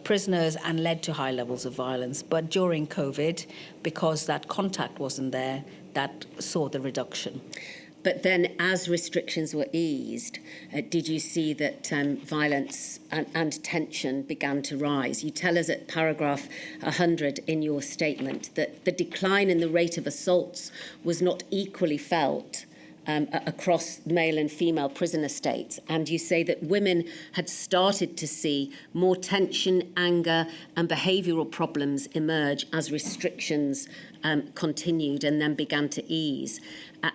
prisoners and led to high levels of violence. But during COVID, because that contact wasn't there, that saw the reduction. But then, as restrictions were eased, did you see that violence and tension began to rise? You tell us at paragraph 100 in your statement that the decline in the rate of assaults was not equally felt across male and female prison estates. And you say that women had started to see more tension, anger, and behavioural problems emerge as restrictions continued and then began to ease.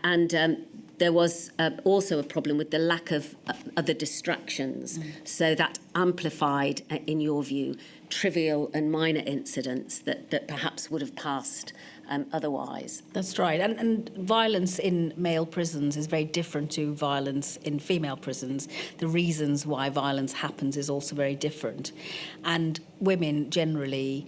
And there was also a problem with the lack of other distractions. So that amplified, in your view, trivial and minor incidents that perhaps would have passed otherwise. That's right. And violence in male prisons is very different to violence in female prisons. The reasons why violence happens is also very different. And women generally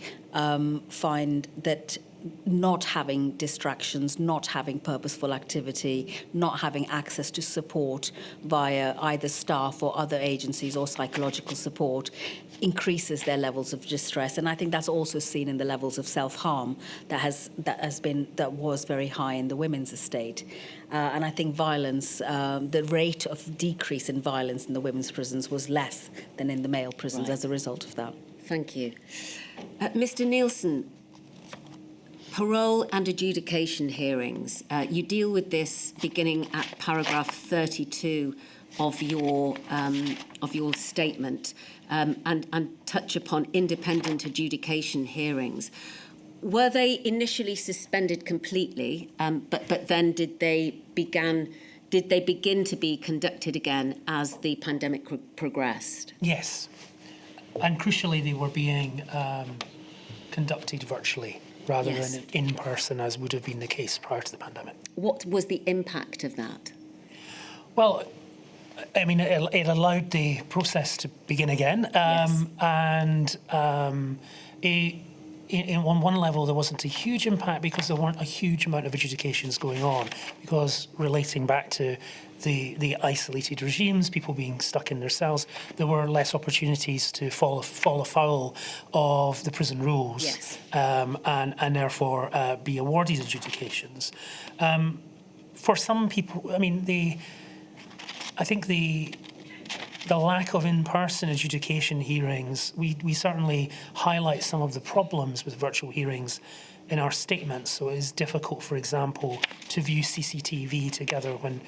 find that not having distractions, not having purposeful activity, not having access to support via either staff or other agencies or psychological support increases their levels of distress. And I think that's also seen in the levels of self-harm that was very high in the women's estate. And I think violence, the rate of decrease in violence in the women's prisons was less than in the male prisons as a result of that. Thank you. Mr. Nielsen, parole and adjudication hearings. You deal with this beginning at paragraph 32 of your statement, and touch upon independent adjudication hearings. Were they initially suspended completely, but then did they begin to be conducted again as the pandemic progressed? Yes. And crucially, they were being conducted virtually rather than in person, as would have been the case prior to the pandemic. What was the impact of that? Well, I mean, it allowed the process to begin again. And on one level, there wasn't a huge impact because there weren't a huge amount of adjudications going on, because relating back to the isolated regimes, people being stuck in their cells, there were less opportunities to fall afoul of the prison rules, and therefore be awarded adjudications. For some people, I mean, I think the lack of in-person adjudication hearings, we certainly highlight some of the problems with virtual hearings in our statements. So it is difficult, for example, to view CCTV together when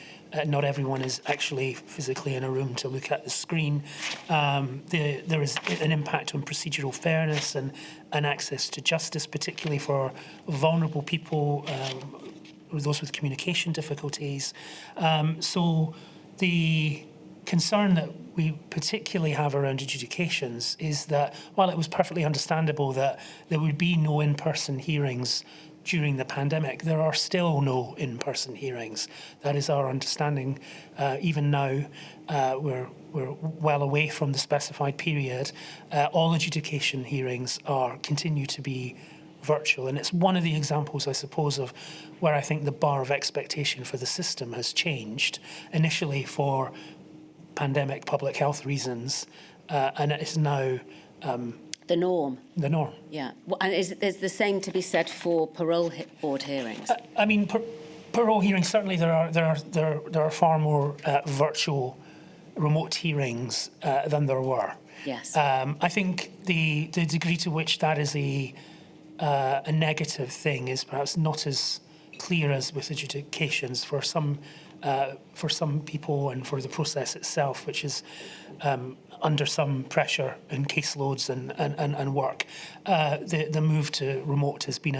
not everyone is actually physically in a room to look at the screen. There is an impact on procedural fairness and access to justice, particularly for vulnerable people, those with communication difficulties. So the concern that we particularly have around adjudications is that while it was perfectly understandable that there would be no in-person hearings during the pandemic, there are still no in-person hearings. That is our understanding. Even now, we're well away from the specified period. All adjudication hearings continue to be virtual, and it's one of the examples, I suppose, of where I think the bar of expectation for the system has changed. Initially for pandemic public health reasons, and it is now the norm. The norm. Yeah. And is the same to be said for parole board hearings? I mean, parole hearings, certainly there are far more virtual remote hearings than there were. Yes. I think the degree to which that is a negative thing is perhaps not as clear as with adjudications for some people and for the process itself, which is under some pressure in caseloads and work. The move to remote has been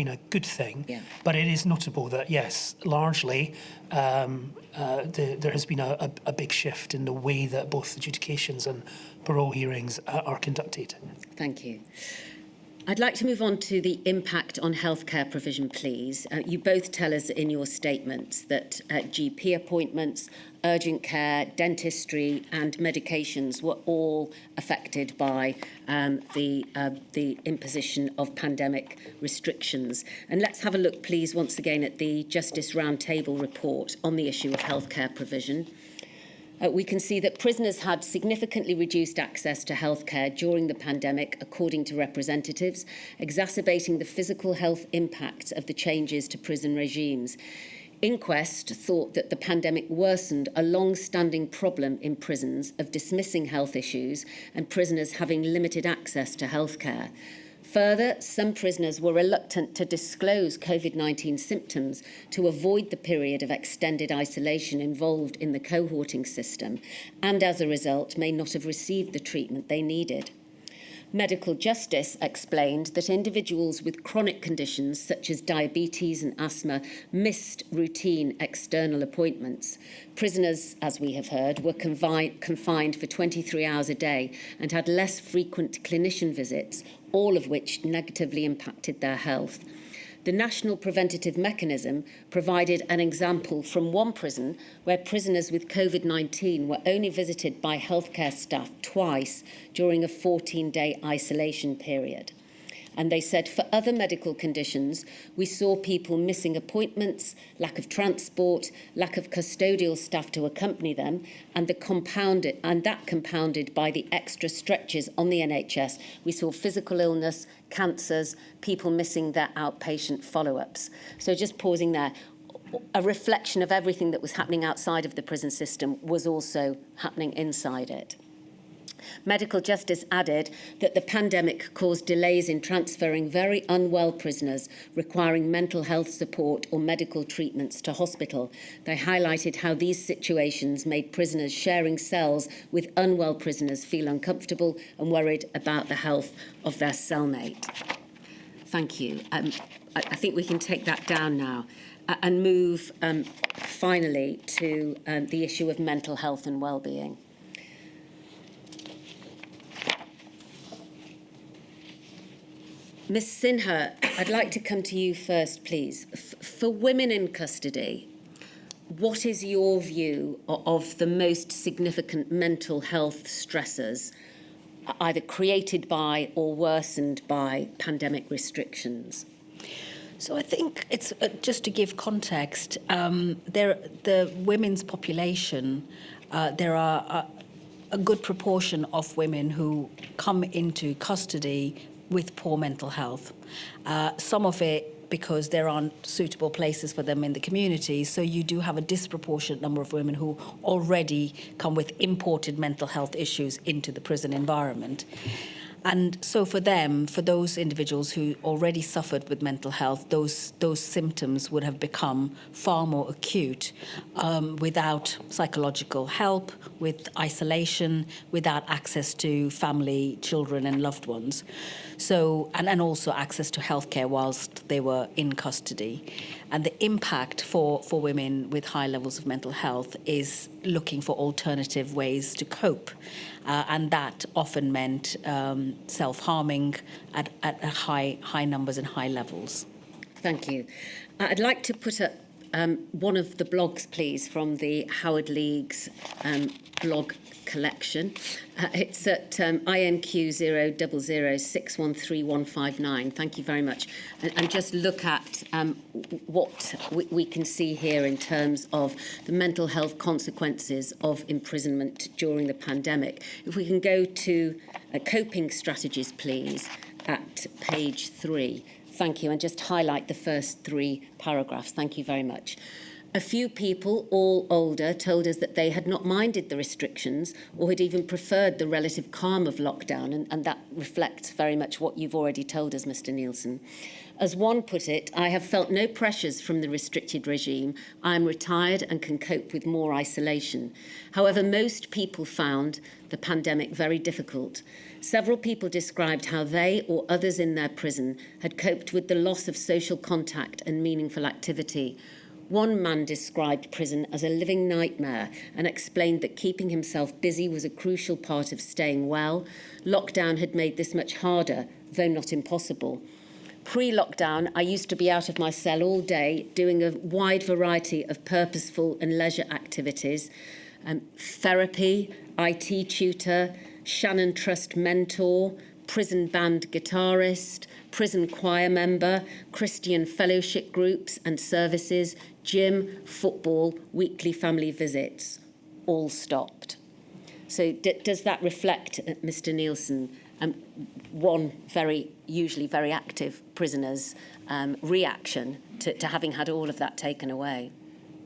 a good thing, but it is notable that, yes, largely there has been a big shift in the way that both adjudications and parole hearings are conducted. Thank you. I'd like to move on to the impact on healthcare provision, please. You both tell us in your statements that GP appointments, urgent care, dentistry and medications were all affected by the imposition of pandemic restrictions. And let's have a look, please, once again at the Justice Roundtable report on the issue of healthcare provision. We can see that prisoners had significantly reduced access to healthcare during the pandemic, according to representatives, exacerbating the physical health impact of the changes to prison regimes. Inquest thought that the pandemic worsened a long-standing problem in prisons of dismissing health issues and prisoners having limited access to healthcare. Further, some prisoners were reluctant to disclose COVID-19 symptoms to avoid the period of extended isolation involved in the cohorting system, and as a result may not have received the treatment they needed. Medical Justice explained that individuals with chronic conditions such as diabetes and asthma missed routine external appointments. Prisoners, as we have heard, were confined for 23 hours a day and had less frequent clinician visits, all of which negatively impacted their health. The National Preventative Mechanism provided an example from one prison where prisoners with COVID-19 were only visited by healthcare staff twice during a 14-day isolation period. And they said for other medical conditions, we saw people missing appointments, lack of transport, lack of custodial staff to accompany them, and that compounded by the extra stretches on the NHS. We saw physical illness, cancers, people missing their outpatient follow-ups. So just pausing there, a reflection of everything that was happening outside of the prison system was also happening inside it. Medical Justice added that the pandemic caused delays in transferring very unwell prisoners requiring mental health support or medical treatments to hospital. They highlighted how these situations made prisoners sharing cells with unwell prisoners feel uncomfortable and worried about the health of their cellmate. Thank you. I think we can take that down now and move finally to the issue of mental health and well-being. Ms Sinha, I'd like to come to you first, please. For women in custody, what is your view of the most significant mental health stressors, either created by or worsened by pandemic restrictions? So I think it's just to give context. The women's population, there are a good proportion of women who come into custody with poor mental health. Some of it because there aren't suitable places for them in the community. So you do have a disproportionate number of women who already come with imported mental health issues into the prison environment. And so for them, for those individuals who already suffered with mental health, those symptoms would have become far more acute without psychological help, with isolation, without access to family, children and loved ones. So, and also access to healthcare whilst they were in custody. And the impact for women with high levels of mental health is looking for alternative ways to cope. And that often meant self-harming at high numbers and high levels. Thank you. I'd like to put up one of the blogs, please, from the Howard League's blog collection. It's at INQ000613159. Thank you very much. And just look at what we can see here in terms of the mental health consequences of imprisonment during the pandemic. If we can go to coping strategies, please, at page 3. Thank you. And just highlight the first 3 paragraphs. Thank you very much. A few people, all older, told us that they had not minded the restrictions or had even preferred the relative calm of lockdown, and that reflects very much what you've already told us, Mr. Nielsen. As one put it, I have felt no pressures from the restricted regime. I am retired and can cope with more isolation. However, most people found the pandemic very difficult. Several people described how they or others in their prison had coped with the loss of social contact and meaningful activity. One man described prison as a living nightmare and explained that keeping himself busy was a crucial part of staying well. Lockdown had made this much harder, though not impossible. Pre-lockdown, I used to be out of my cell all day, doing a wide variety of purposeful and leisure activities. Therapy, IT tutor, Shannon Trust mentor, prison band guitarist, prison choir member, Christian fellowship groups and services, gym, football, weekly family visits, all stopped. So does that reflect, Mr. Nielsen, one usually very active prisoner's reaction to having had all of that taken away?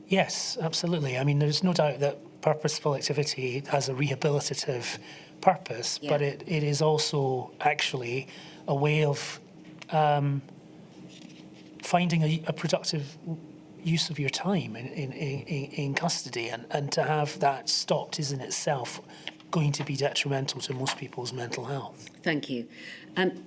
Yes, absolutely. I mean, there's no doubt that purposeful activity has a rehabilitative purpose, but it is also actually a way of finding a productive use of your time in custody, and to have that stopped is in itself going to be detrimental to most people's mental health. Thank you.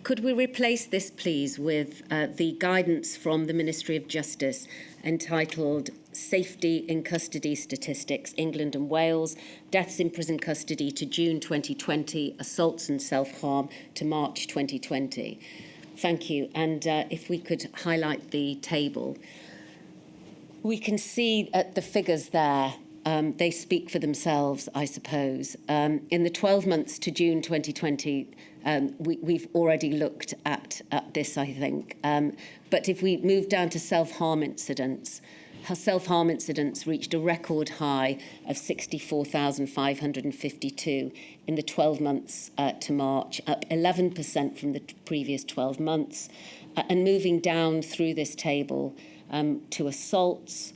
Could we replace this, please, with the guidance from the Ministry of Justice entitled Safety in Custody Statistics, England and Wales, Deaths in Prison Custody to June 2020, Assaults and Self-Harm to March 2020. Thank you. And if we could highlight the table. We can see the figures there. They speak for themselves, I suppose. In the 12 months to June 2020, we've already looked at this, I think. But if we move down to self-harm incidents reached a record high of 64,552 in the 12 months to March, up 11% from the previous 12 months. And moving down through this table to assaults,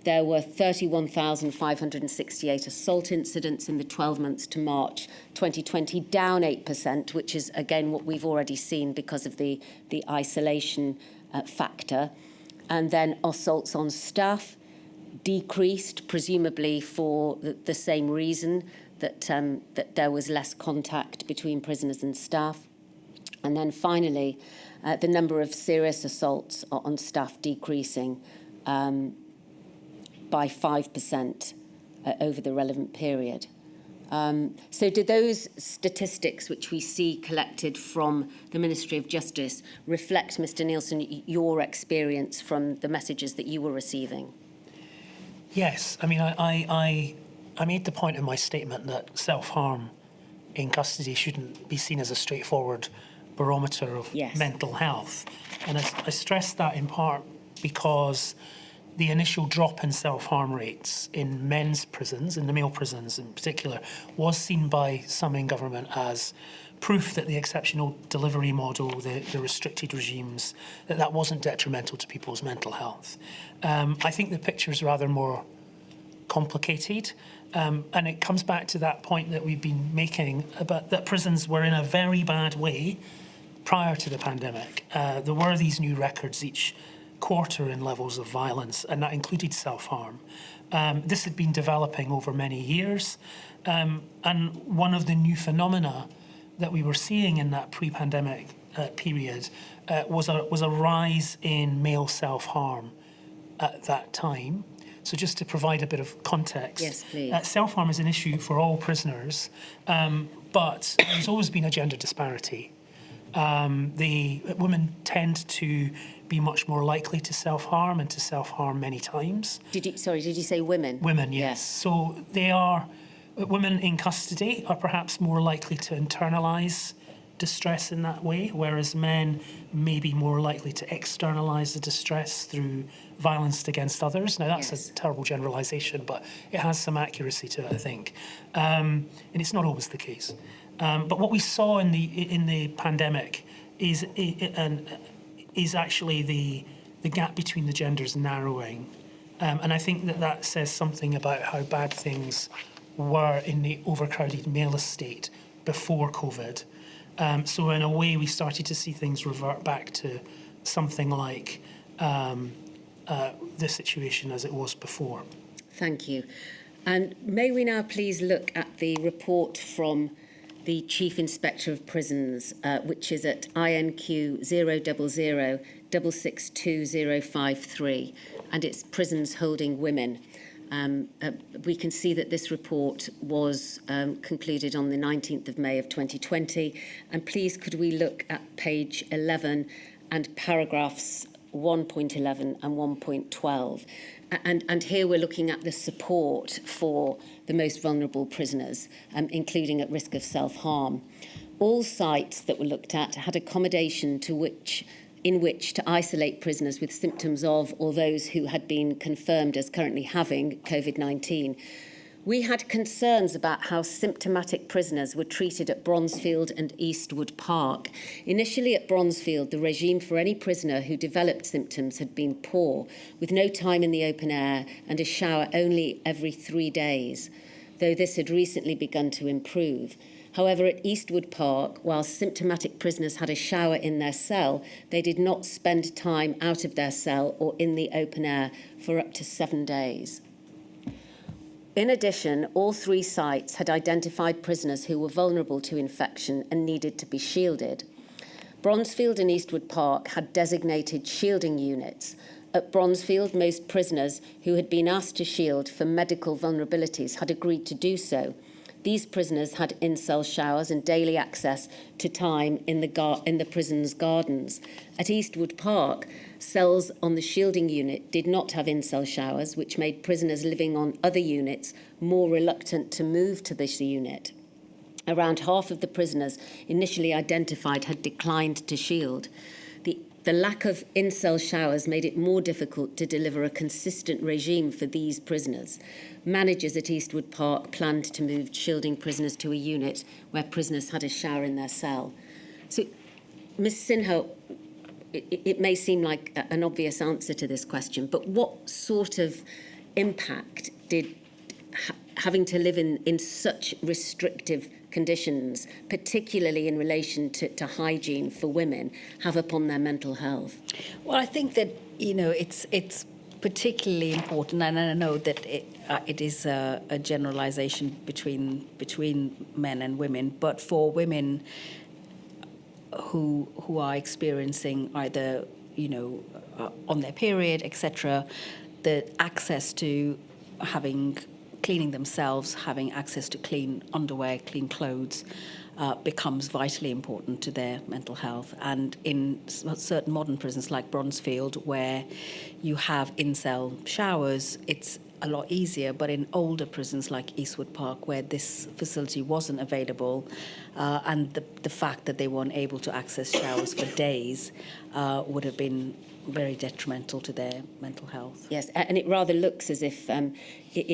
There were 31,568 assault incidents in the 12 months to March 2020, down 8%, which is, again, what we've already seen because of the isolation factor. And then assaults on staff decreased, presumably for the same reason, that there was less contact between prisoners and staff. And then finally, the number of serious assaults on staff decreasing by 5% over the relevant period. So do those statistics which we see collected from the Ministry of Justice reflect, Mr. Nielsen, your experience from the messages that you were receiving? Yes. I mean, I made the point in my statement that self-harm in custody shouldn't be seen as a straightforward barometer of mental health. And I stressed that in part because the initial drop in self-harm rates in men's prisons, in the male prisons in particular, was seen by some in government as proof that the exceptional delivery model, the restricted regimes, that wasn't detrimental to people's mental health. I think the picture is rather more complicated. And it comes back to that point that we've been making about that prisons were in a very bad way prior to the pandemic. There were these new records each quarter in levels of violence, and that included self-harm. This had been developing over many years, and one of the new phenomena that we were seeing in that pre-pandemic period was a rise in male self-harm at that time. So just to provide a bit of context, yes, please. Self-harm is an issue for all prisoners, but there's always been a gender disparity. The women tend to be much more likely to self-harm and to self-harm many times. Did you say women? Women, yes. So women in custody are perhaps more likely to internalise distress in that way, whereas men may be more likely to externalise the distress through violence against others. Now, that's a terrible generalisation, but it has some accuracy to it, I think. And it's not always the case. But what we saw in the pandemic is actually the gap between the genders narrowing. And I think that says something about how bad things were in the overcrowded male estate before COVID. So in a way, we started to see things revert back to something like the situation as it was before. Thank you. And may we now please look at the report from the Chief Inspector of Prisons, which is at INQ 000662053, and it's prisons holding women. We can see that this report was concluded on the 19th of May of 2020. And please, could we look at page 11 and paragraphs 1.11 and 1.12? And here we're looking at the support for the most vulnerable prisoners, including at risk of self-harm. All sites that were looked at had accommodation in which to isolate prisoners with symptoms of or those who had been confirmed as currently having COVID-19. We had concerns about how symptomatic prisoners were treated at Bronzefield and Eastwood Park. Initially at Bronzefield, the regime for any prisoner who developed symptoms had been poor, with no time in the open air and a shower only every 3 days, though this had recently begun to improve. However, at Eastwood Park, while symptomatic prisoners had a shower in their cell, they did not spend time out of their cell or in the open air for up to 7 days. In addition, all 3 sites had identified prisoners who were vulnerable to infection and needed to be shielded. Bronzefield and Eastwood Park had designated shielding units. At Bronzefield, most prisoners who had been asked to shield for medical vulnerabilities had agreed to do so. These prisoners had in-cell showers and daily access to time in the prison's gardens. At Eastwood Park, cells on the shielding unit did not have in-cell showers, which made prisoners living on other units more reluctant to move to this unit. Around half of the prisoners initially identified had declined to shield. The lack of in-cell showers made it more difficult to deliver a consistent regime for these prisoners. Managers at Eastwood Park planned to move shielding prisoners to a unit where prisoners had a shower in their cell. So, Ms. Sinha, it may seem like an obvious answer to this question, but what sort of impact did having to live in such restrictive conditions, particularly in relation to hygiene for women, have upon their mental health? Well, I think that, it's particularly important, and I know that it is a generalization between men and women, but for women who are experiencing either, on their period, etc., the access to cleaning themselves, having access to clean underwear, clean clothes, becomes vitally important to their mental health. And in certain modern prisons like Bronzefield, where you have in-cell showers, it's a lot easier. But in older prisons like Eastwood Park, where this facility wasn't available, and the fact that they weren't able to access showers for days would have been very detrimental to their mental health. Yes, and it rather looks as if in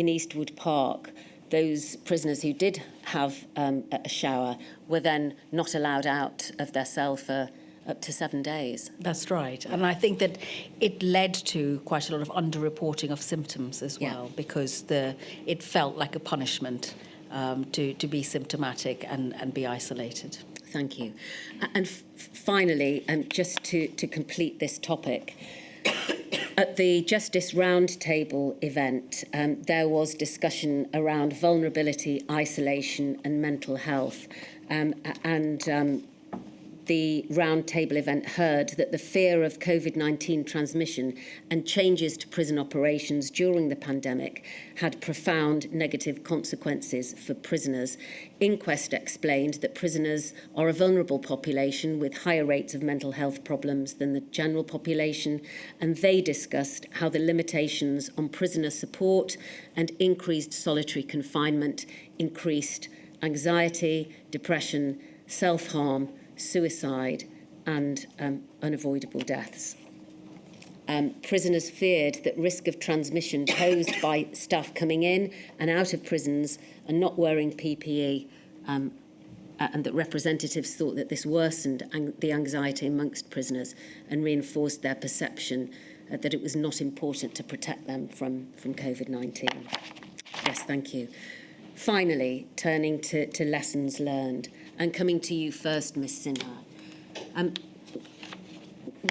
Eastwood Park, those prisoners who did have a shower were then not allowed out of their cell for up to 7 days. That's right. And I think that it led to quite a lot of underreporting of symptoms as well, because it felt like a punishment to be symptomatic and be isolated. Thank you. And finally, just to complete this topic, at the Justice Roundtable event, there was discussion around vulnerability, isolation and mental health. The roundtable event heard that the fear of COVID-19 transmission and changes to prison operations during the pandemic had profound negative consequences for prisoners. Inquest explained that prisoners are a vulnerable population with higher rates of mental health problems than the general population, and they discussed how the limitations on prisoner support and increased solitary confinement increased anxiety, depression, self-harm, suicide and unavoidable deaths. Prisoners feared that risk of transmission posed by staff coming in and out of prisons and not wearing PPE, and that representatives thought that this worsened the anxiety amongst prisoners and reinforced their perception that it was not important to protect them from COVID-19. Yes, thank you. Finally, turning to lessons learned, and coming to you first, Ms. Sinha.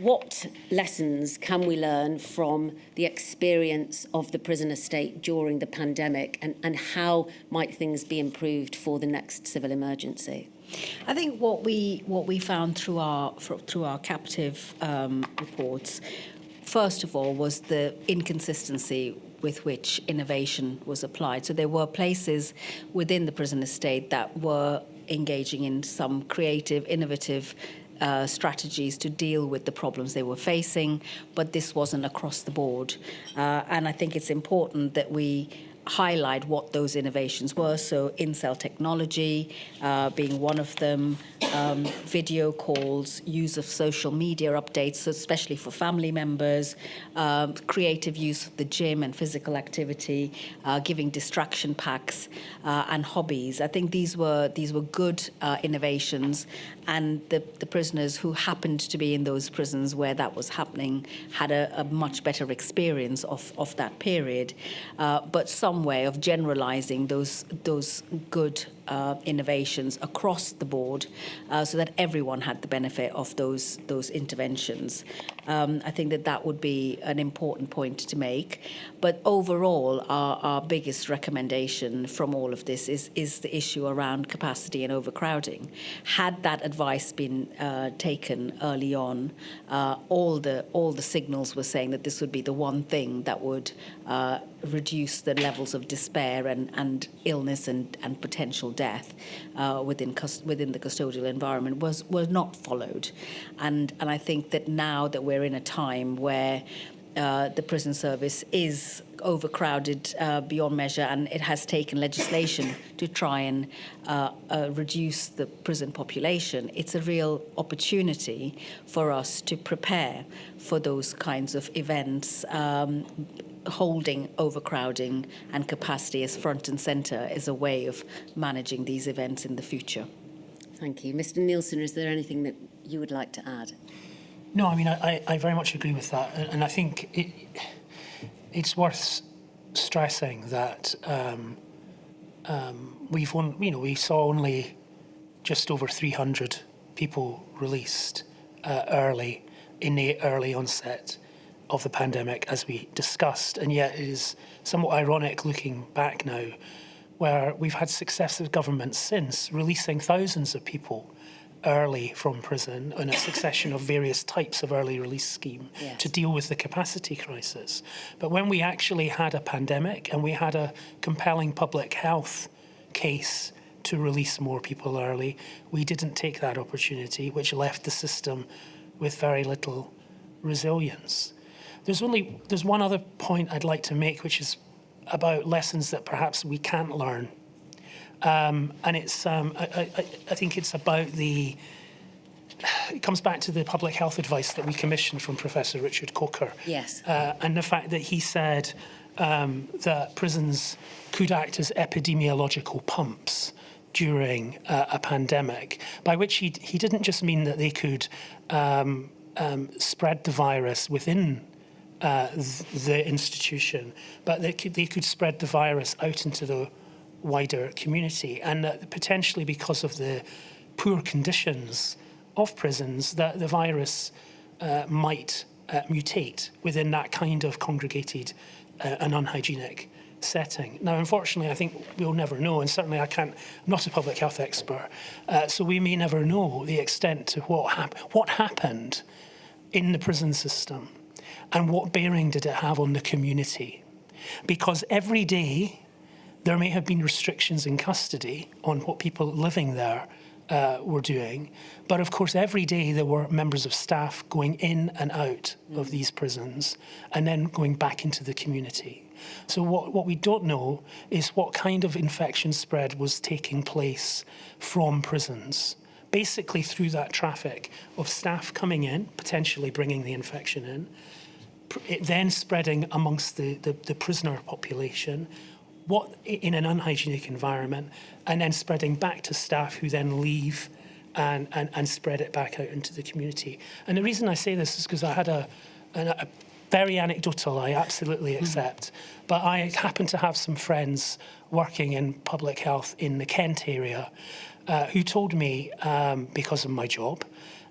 What lessons can we learn from the experience of the prison estate during the pandemic, and how might things be improved for the next civil emergency? I think what we found through our captive reports, first of all, was the inconsistency with which innovation was applied. So there were places within the prison estate that were engaging in some creative, innovative strategies to deal with the problems they were facing, but this wasn't across the board. And I think it's important that we highlight what those innovations were. So in-cell technology being one of them, video calls, use of social media updates, especially for family members, creative use of the gym and physical activity, giving distraction packs and hobbies. I think these were good innovations, and the prisoners who happened to be in those prisons where that was happening had a much better experience of that period. But some way of generalizing those good innovations across the board, so that everyone had the benefit of those interventions. I think that would be an important point to make. But overall, our biggest recommendation from all of this is the issue around capacity and overcrowding. Had that advice been taken early on, all the signals were saying that this would be the one thing that would reduce the levels of despair and illness and potential death within the custodial environment was not followed. And I think that now that we're in a time where the prison service is overcrowded beyond measure, and it has taken legislation to try and reduce the prison population, it's a real opportunity for us to prepare for those kinds of events. Holding overcrowding and capacity as front and centre is a way of managing these events in the future. Thank you. Mr. Nielsen, is there anything that you would like to add? No, I mean, I very much agree with that. And I think it's worth stressing that we saw only just over 300 people released early in the early onset of the pandemic, as we discussed, and yet it is somewhat ironic looking back now, where we've had successive governments since releasing thousands of people early from prison in a succession of various types of early release scheme to deal with the capacity crisis. But when we actually had a pandemic and we had a compelling public health case to release more people early, we didn't take that opportunity, which left the system with very little resilience. There's one other point I'd like to make, which is about lessons that perhaps we can't learn. And it's, I think it's about it comes back to the public health advice that we commissioned from Professor Richard Coker. Yes. And the fact that he said that prisons could act as epidemiological pumps during a pandemic, by which he didn't just mean that they could spread the virus within the institution, but they could spread the virus out into the wider community, and that potentially because of the poor conditions of prisons, that the virus might mutate within that kind of congregated and unhygienic setting. Now, unfortunately, I think we'll never know, and certainly I'm not a public health expert, so we may never know the extent to what happened in the prison system and what bearing did it have on the community. Because every day there may have been restrictions in custody on what people living there were doing, but of course every day there were members of staff going in and out of these prisons and then going back into the community. So what we don't know is what kind of infection spread was taking place from prisons, basically through that traffic of staff coming in, potentially bringing the infection in, it then spreading amongst the prisoner population, in an unhygienic environment, and then spreading back to staff who then leave and spread it back out into the community. And the reason I say this is because I had a very anecdotal, I absolutely accept, but I happen to have some friends working in public health in the Kent area who told me, because of my job,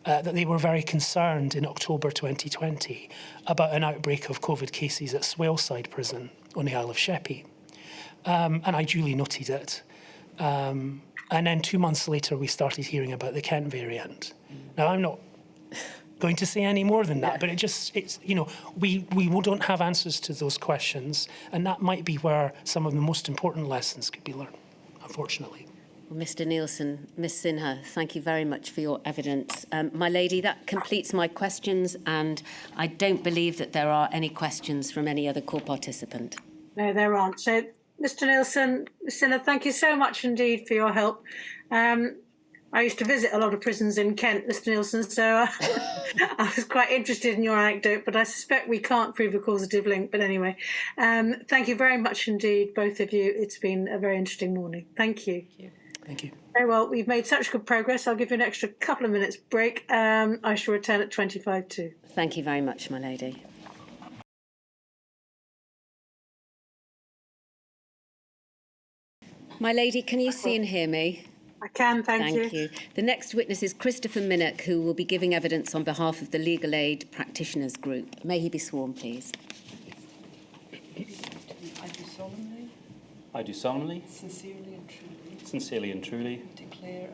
that they were very concerned in October 2020 about an outbreak of COVID cases at Swaleside Prison on the Isle of Sheppey. And I duly noted it. And then 2 months later, we started hearing about the Kent variant. Now, I'm not going to say any more than that, but we don't have answers to those questions, and that might be where some of the most important lessons could be learned, unfortunately. Well, Mr. Nielsen, Ms. Sinha, thank you very much for your evidence. My lady, that completes my questions, and I don't believe that there are any questions from any other call participant. No, there aren't. So, Mr. Nielsen, Ms. Sinha, thank you so much indeed for your help. I used to visit a lot of prisons in Kent, Mr. Nielsen, so I was quite interested in your anecdote, but I suspect we can't prove a causative link. But anyway, thank you very much indeed, both of you. It's been a very interesting morning. Thank you. Thank you. Very well, we've made such good progress. I'll give you an extra couple of minutes break. I shall return at 25 to. Thank you very much, my lady. My lady, can you see and hear me? I can, thank you. Thank you. The next witness is Christopher Minnock, who will be giving evidence on behalf of the Legal Aid Practitioners Group. May he be sworn, please. I do solemnly, I do solemnly, sincerely and truly declare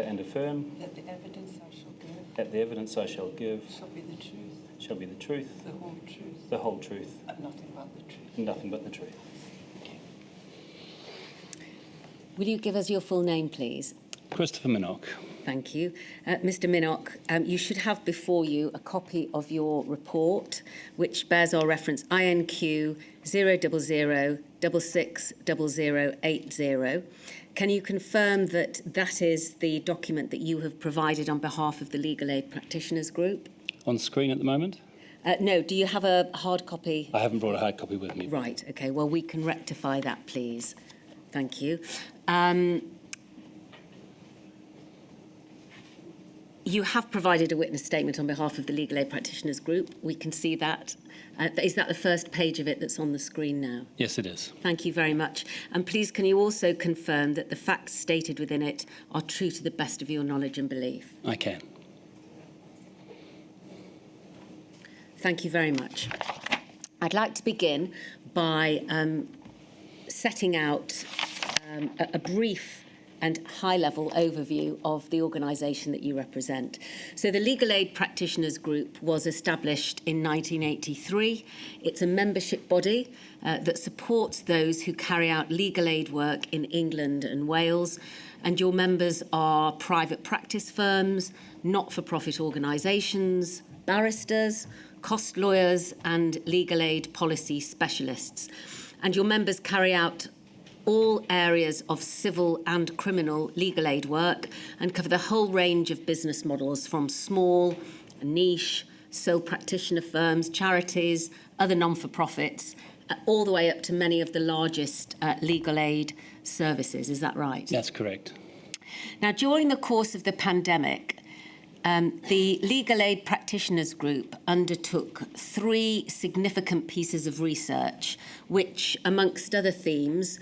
and affirm that the evidence I shall give that the evidence I shall give shall be the truth, shall be the truth, the whole truth, the whole truth, and nothing but the truth. and nothing but the truth. Will you give us your full name, please? Christopher Minnock. Thank you. Mr. Minnock, you should have before you a copy of your report, which bears our reference INQ 000660080. Can you confirm that that is the document that you have provided on behalf of the Legal Aid Practitioners Group? On screen at the moment? No, do you have a hard copy? I haven't brought a hard copy with me. Right, OK. Well, we can rectify that, please. You have provided a witness statement on behalf of the Legal Aid Practitioners Group. We can see that. Is that the first page of it that's on the screen now? Yes, it is. Thank you very much. And please, can you also confirm that the facts stated within it are true to the best of your knowledge and belief? I can. Thank you very much. I'd like to begin by setting out a brief and high-level overview of the organisation that you represent. So the Legal Aid Practitioners Group was established in 1983. It's a membership body that supports those who carry out legal aid work in England and Wales, and your members are private practice firms, not-for-profit organisations, barristers, cost lawyers and legal aid policy specialists. And your members carry out all areas of civil and criminal legal aid work and cover the whole range of business models from small, niche, sole practitioner firms, charities, other non-for-profits, all the way up to many of the largest legal aid services. Is that right? That's correct. Now, during the course of the pandemic, the Legal Aid Practitioners Group undertook 3 significant pieces of research, which, amongst other themes,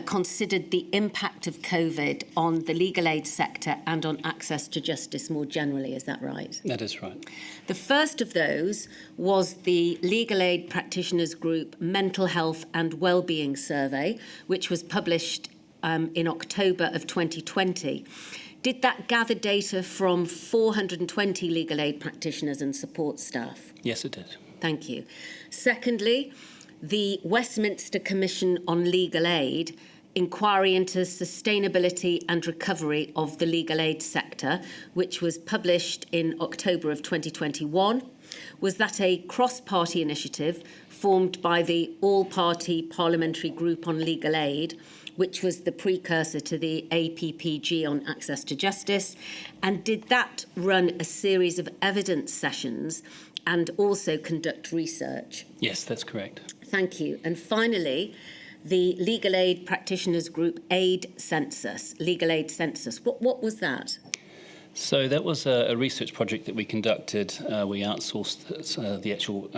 considered the impact of COVID on the legal aid sector and on access to justice more generally. Is that right? That is right. The first of those was the Legal Aid Practitioners Group Mental Health and Wellbeing Survey, which was published in October of 2020. Did that gather data from 420 legal aid practitioners and support staff? Yes, it did. Thank you. Secondly, the Westminster Commission on Legal Aid inquiry into sustainability and recovery of the legal aid sector, which was published in October of 2021. Was that a cross-party initiative formed by the All-Party Parliamentary Group on Legal Aid, which was the precursor to the APPG on access to justice? And did that run a series of evidence sessions and also conduct research? Yes, that's correct. Thank you. And finally, the Legal Aid Practitioners Group Aid Census, Legal Aid Census. What was that? So that was a research project that we conducted. We outsourced the actual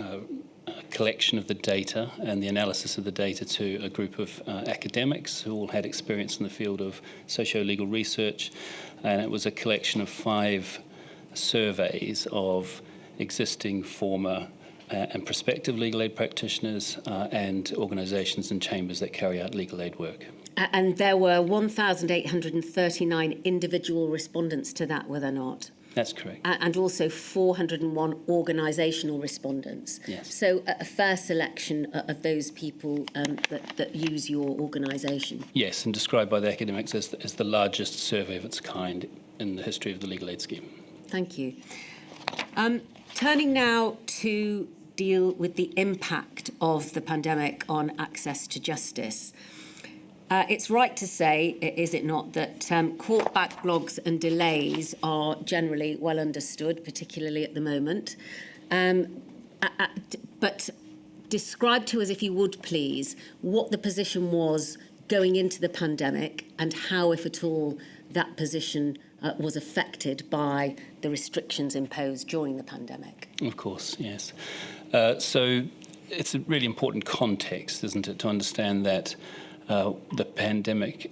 collection of the data and the analysis of the data to a group of academics who all had experience in the field of socio-legal research. And it was a collection of 5 surveys of existing, former and prospective legal aid practitioners and organisations and chambers that carry out legal aid work. And there were 1,839 individual respondents to that, were there not? That's correct. And also 401 organisational respondents. Yes. So a fair selection of those people that use your organisation. Yes, and described by the academics as the largest survey of its kind in the history of the legal aid scheme. Thank you. Turning now to deal with the impact of the pandemic on access to justice. It's right to say, is it not, that court backlogs and delays are generally well understood, particularly at the moment. But describe to us, if you would please, what the position was going into the pandemic and how, if at all, that position was affected by the restrictions imposed during the pandemic. Of course, yes. So it's a really important context, isn't it, to understand that the pandemic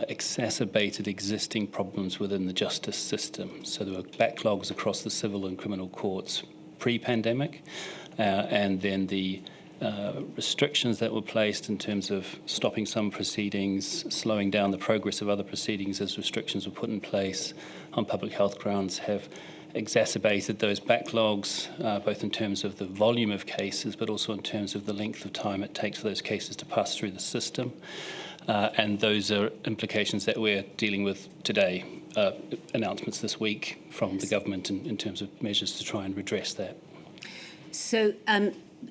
exacerbated existing problems within the justice system. So there were backlogs across the civil and criminal courts pre-pandemic, and then the restrictions that were placed in terms of stopping some proceedings, slowing down the progress of other proceedings as restrictions were put in place on public health grounds have exacerbated those backlogs, both in terms of the volume of cases, but also in terms of the length of time it takes for those cases to pass through the system. And those are implications that we're dealing with today. Announcements this week from the government in terms of measures to try and redress that. So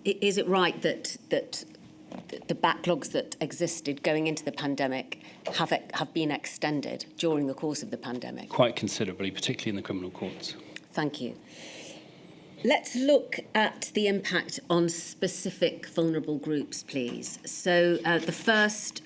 is it right that the backlogs that existed going into the pandemic have been extended during the course of the pandemic? Quite considerably, particularly in the criminal courts. Thank you. Let's look at the impact on specific vulnerable groups, please. So the first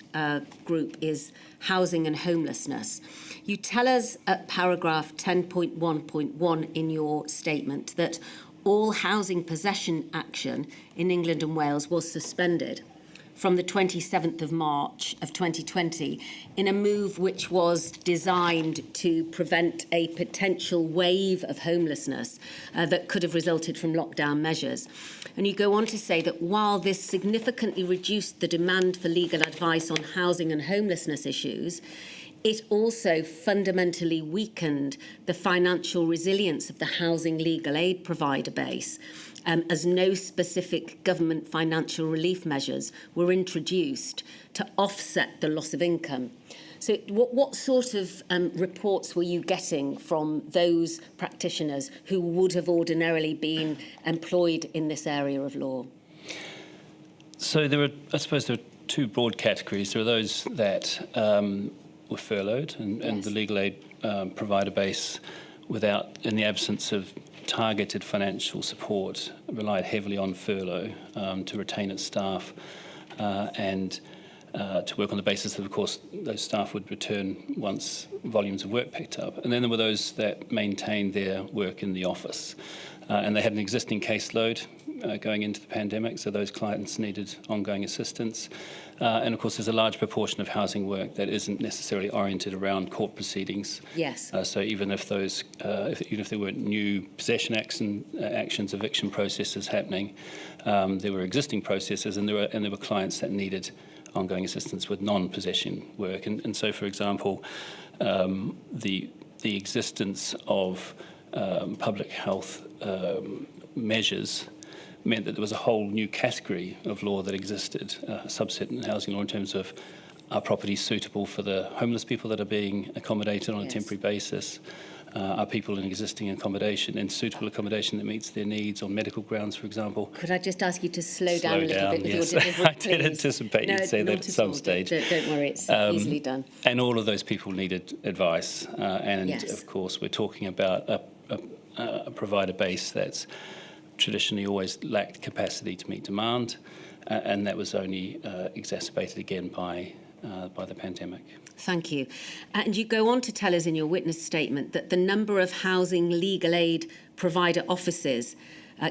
group is housing and homelessness. You tell us at paragraph 10.1.1 in your statement that all housing possession action in England and Wales was suspended from the 27th of March of 2020 in a move which was designed to prevent a potential wave of homelessness that could have resulted from lockdown measures. And you go on to say that while this significantly reduced the demand for legal advice on housing and homelessness issues, it also fundamentally weakened the financial resilience of the housing legal aid provider base, as no specific government financial relief measures were introduced to offset the loss of income. So what sort of reports were you getting from those practitioners who would have ordinarily been employed in this area of law? So I suppose there are two broad categories. There are those that were furloughed and Yes. the legal aid provider base, in the absence of targeted financial support, relied heavily on furlough to retain its staff and to work on the basis that, of course, those staff would return once volumes of work picked up. And then there were those that maintained their work in the office. And they had an existing caseload going into the pandemic, so those clients needed ongoing assistance. And of course, there's a large proportion of housing work that isn't necessarily oriented around court proceedings. Yes. So even if even if there weren't new possession actions, eviction processes happening, there were existing processes, and there were clients that needed ongoing assistance with non-possession work. And so, for example, the existence of public health measures meant that there was a whole new category of law that existed, a subset in housing law in terms of are properties suitable for the homeless people that are being accommodated on a Yes. temporary basis? Are people in existing accommodation, in suitable accommodation that meets their needs on medical grounds, for example? Could I just ask you to slow down a little down, bit with yes. your delivery, I did please? anticipate you'd say that not at at some all. stage. Don't worry, it's easily done. And all of those people needed advice. And Yes. of course, we're talking about a provider base that's traditionally always lacked capacity to meet demand. And that was only exacerbated again by the pandemic. Thank you. And you go on to tell us in your witness statement that the number of housing legal aid provider offices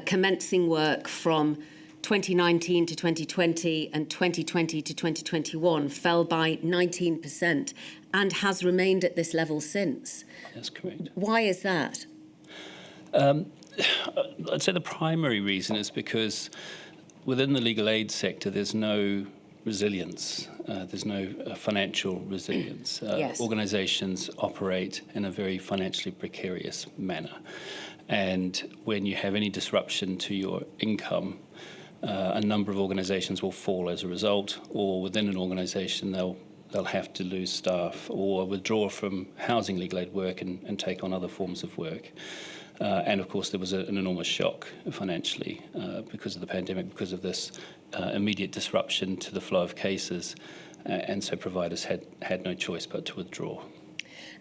commencing work from 2019 to 2020 and 2020 to 2021 fell by 19% and has remained at this level since. That's correct. Why is that? I'd say the primary reason is because within the legal aid sector, there's no resilience. There's no financial resilience. Yes. Organisations operate in a very financially precarious manner. And when you have any disruption to your income, a number of organisations will fall as a result, or within an organisation, they'll have to lose staff or withdraw from housing legal aid work and take on other forms of work. And of course, there was an enormous shock financially because of the pandemic, because of this immediate disruption to the flow of cases. And so providers had no choice but to withdraw.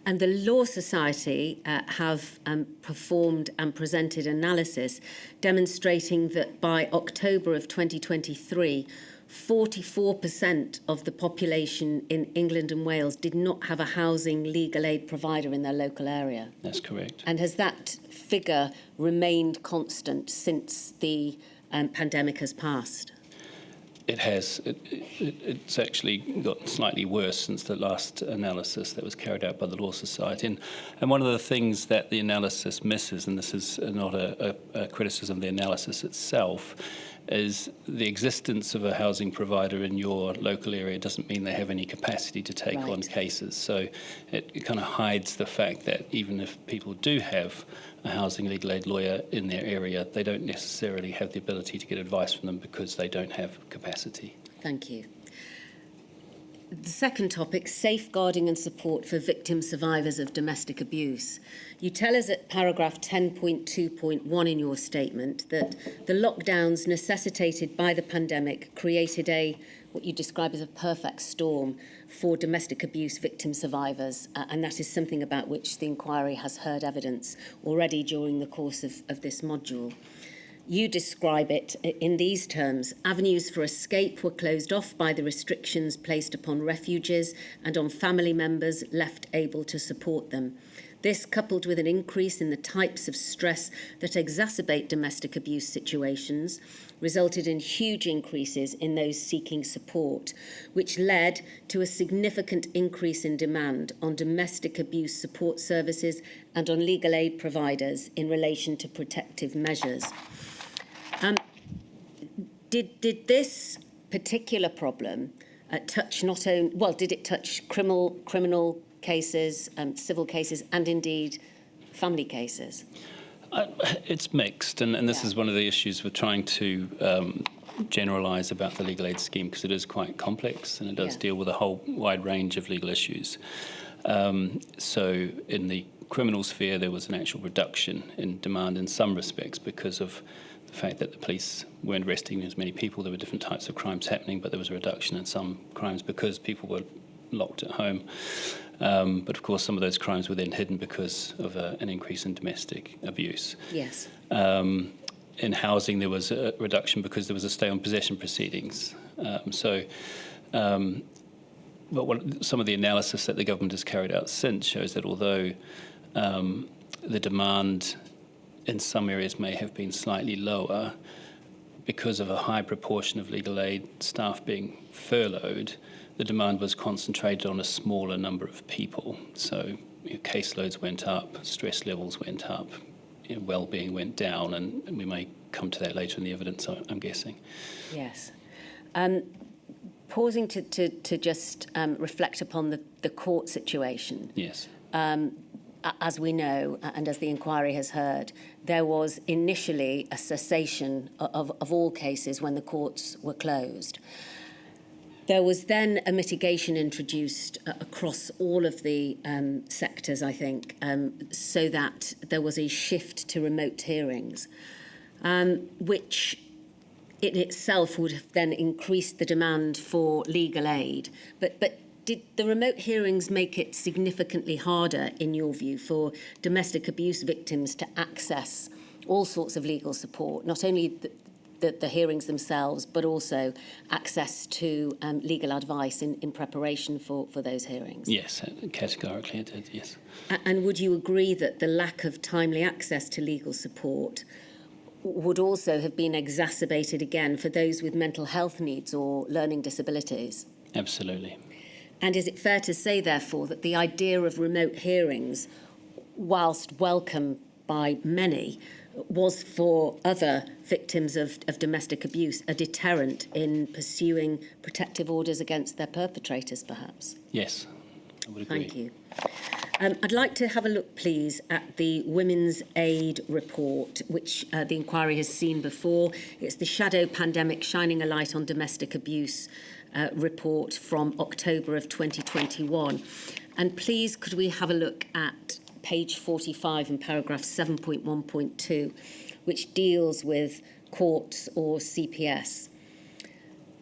And the Law Society have performed and presented analysis demonstrating that by October of 2023, 44% of the population in England and Wales did not have a housing legal aid provider in their local area. That's correct. And has that figure remained constant since the pandemic has passed? It has. It's actually gotten slightly worse since the last analysis that was carried out by the Law Society. And one of the things that the analysis misses, and this is not a criticism of the analysis itself, is the existence of a housing provider in your local area doesn't mean they have any capacity to take on cases. So it kind of hides the fact that even if people do have a housing legal aid lawyer in their area, they don't necessarily have the ability to get advice from them because they don't have capacity. Thank you. The second topic, safeguarding and support for victim survivors of domestic abuse. You tell us at paragraph 10.2.1 in your statement that the lockdowns necessitated by the pandemic created what you describe as a perfect storm for domestic abuse victim survivors, and that is something about which the inquiry has heard evidence already during the course of this module. you describe it in these terms: avenues for escape were closed off by the restrictions placed upon refugees and on family members left able to support them. This, coupled with an increase in the types of stress that exacerbate domestic abuse situations, resulted in huge increases in those seeking support, which led to a significant increase in demand on domestic abuse support services and on legal aid providers in relation to protective measures. Did this particular problem touch not only, well, did it touch criminal cases, civil cases, and indeed family cases? It's mixed, and this is one of the issues we're trying to generalise about the legal aid scheme, because it is quite complex and it does deal with a whole wide range of legal issues. So in the criminal sphere, there was an actual reduction in demand in some respects because of the fact that the police weren't arresting as many people. There were different types of crimes happening, but there was a reduction in some crimes because people were locked at home. But of course, some of those crimes were then hidden because of an increase in domestic abuse. Yes. In housing, there was a reduction because there was a stay on possession proceedings. But some of the analysis that the government has carried out since shows that although the demand in some areas may have been slightly lower, because of a high proportion of legal aid staff being furloughed, the demand was concentrated on a smaller number of people. So caseloads went up, stress levels went up, well-being went down, and we may come to that later in the evidence, I'm guessing. Yes. Pausing to just reflect upon the court situation. Yes. As we know, and as the inquiry has heard, there was initially a cessation of all cases when the courts were closed. There was then a mitigation introduced across all of the sectors, I think, so that there was a shift to remote hearings, which in itself would have then increased the demand for legal aid. But did the remote hearings make it significantly harder, in your view, for domestic abuse victims to access all sorts of legal support, not only the hearings themselves, but also access to legal advice in preparation for those hearings? Yes, categorically it did, yes. And would you agree that the lack of timely access to legal support would also have been exacerbated again for those with mental health needs or learning disabilities? Absolutely. And is it fair to say, therefore, that the idea of remote hearings, whilst welcome by many, was for other victims of domestic abuse a deterrent in pursuing protective orders against their perpetrators, perhaps? Yes, I would agree. Thank you. I'd like to have a look, please, at the Women's Aid report, which the inquiry has seen before. It's the Shadow Pandemic Shining a Light on Domestic Abuse report from October of 2021. And please, could we have a look at page 45 and paragraph 7.1.2, which deals with courts or CPS.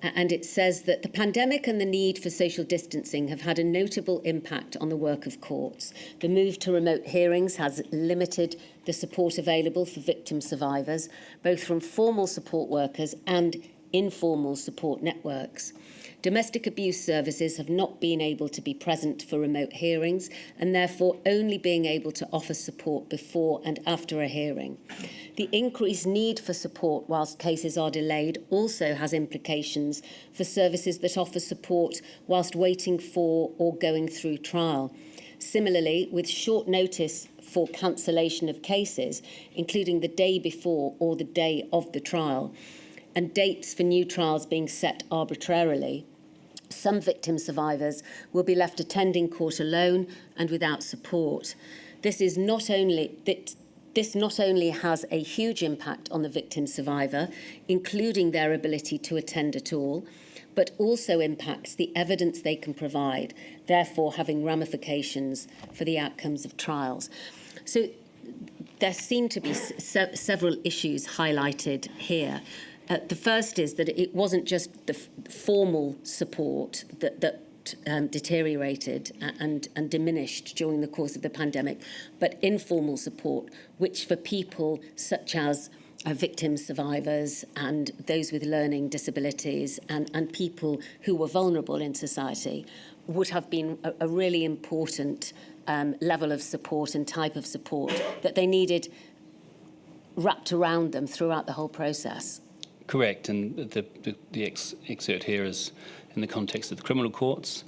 And it says that the pandemic and the need for social distancing have had a notable impact on the work of courts. The move to remote hearings has limited the support available for victim survivors, both from formal support workers and informal support networks. Domestic abuse services have not been able to be present for remote hearings and therefore only being able to offer support before and after a hearing. The increased need for support whilst cases are delayed also has implications for services that offer support whilst waiting for or going through trial. Similarly, with short notice for cancellation of cases, including the day before or the day of the trial, and dates for new trials being set arbitrarily, some victim survivors will be left attending court alone and without support. This not only has a huge impact on the victim survivor, including their ability to attend at all, but also impacts the evidence they can provide, therefore having ramifications for the outcomes of trials. So there seem to be several issues highlighted here. The first is that it wasn't just the formal support that deteriorated and diminished during the course of the pandemic, but informal support, which for people such as victim survivors and those with learning disabilities and people who were vulnerable in society would have been a really important level of support and type of support that they needed wrapped around them throughout the whole process. Correct, and the excerpt here is in the context of the criminal courts.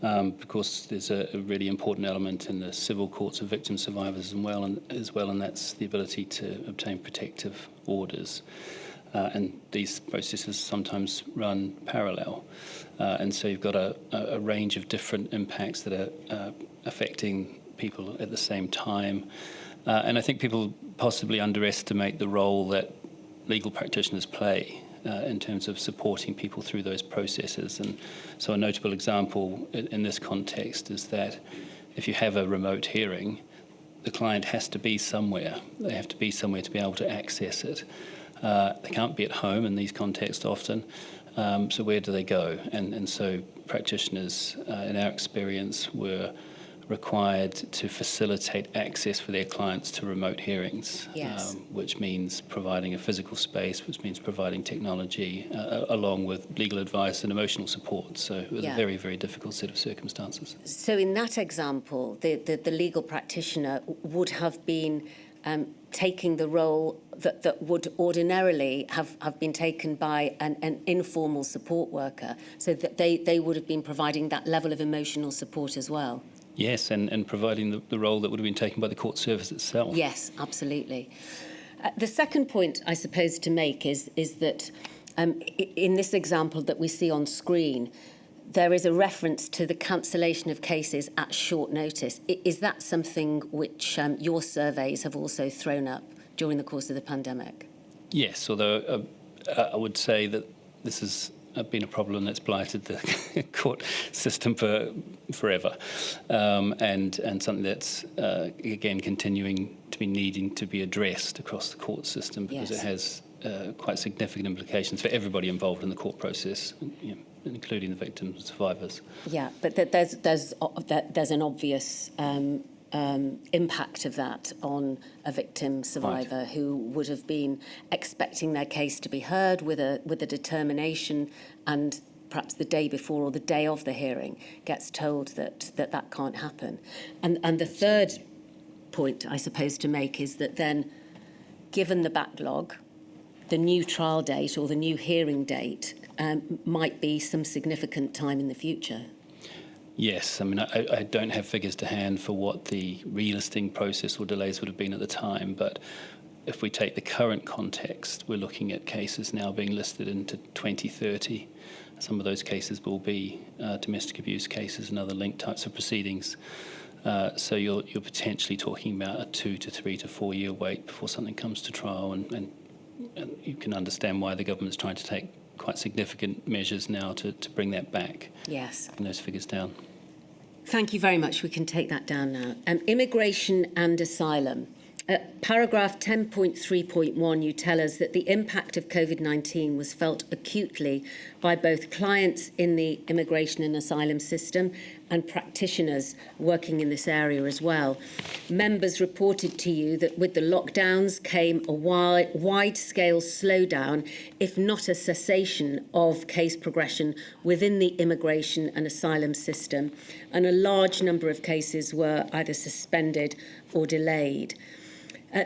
Because there's a really important element in the civil courts of victim survivors as well, and that's the ability to obtain protective orders. And these processes sometimes run parallel. And so you've got a range of different impacts that are affecting people at the same time. And I think people possibly underestimate the role that legal practitioners play in terms of supporting people through those processes. And so a notable example in this context is that if you have a remote hearing, the client has to be somewhere. They have to be somewhere to be able to access it. They can't be at home in these contexts often. So where do they go? And so practitioners, in our experience, were required to facilitate access for their clients to remote hearings, Yes. Which means providing a physical space, which means providing technology, along with legal advice and emotional support. So it was a very, very difficult set of circumstances. So in that example, the legal practitioner would have been taking the role that would ordinarily have been taken by an informal support worker, so that they would have been providing that level of emotional support as well. Yes, and providing the role that would have been taken by the court service itself. Yes, absolutely. The second point, I suppose, to make is that in this example that we see on screen, there is a reference to the cancellation of cases at short notice. Is that something which your surveys have also thrown up during the course of the pandemic? Yes, although I would say that this has been a problem that's blighted the court system for forever, and something that's again continuing to be needing to be addressed across the court system, because Yes. it has quite significant implications for everybody involved in the court process, including the victims and survivors. Yeah, but there's an obvious impact of that on a victim survivor who would have been expecting their case to be heard with a determination, and perhaps the day before or the day of the hearing gets told that can't happen. And the third point, I suppose, to make is that then, given the backlog, the new trial date or the new hearing date might be some significant time in the future. Yes, I mean, I don't have figures to hand for what the relisting process or delays would have been at the time, but if we take the current context, we're looking at cases now being listed into 2030. Some of those cases will be domestic abuse cases and other linked types of proceedings. So you're potentially talking about a 2 to 3 to 4 year wait before something comes to trial, and you can understand why the government's trying to take quite significant measures now to bring that back. Yes. Bring those figures down. Thank you very much. We can take that down now. Immigration and asylum. Paragraph 10.3.1, you tell us that the impact of COVID-19 was felt acutely by both clients in the immigration and asylum system and practitioners working in this area as well. Members reported to you that with the lockdowns came a wide-scale slowdown, if not a cessation, of case progression within the immigration and asylum system, and a large number of cases were either suspended or delayed.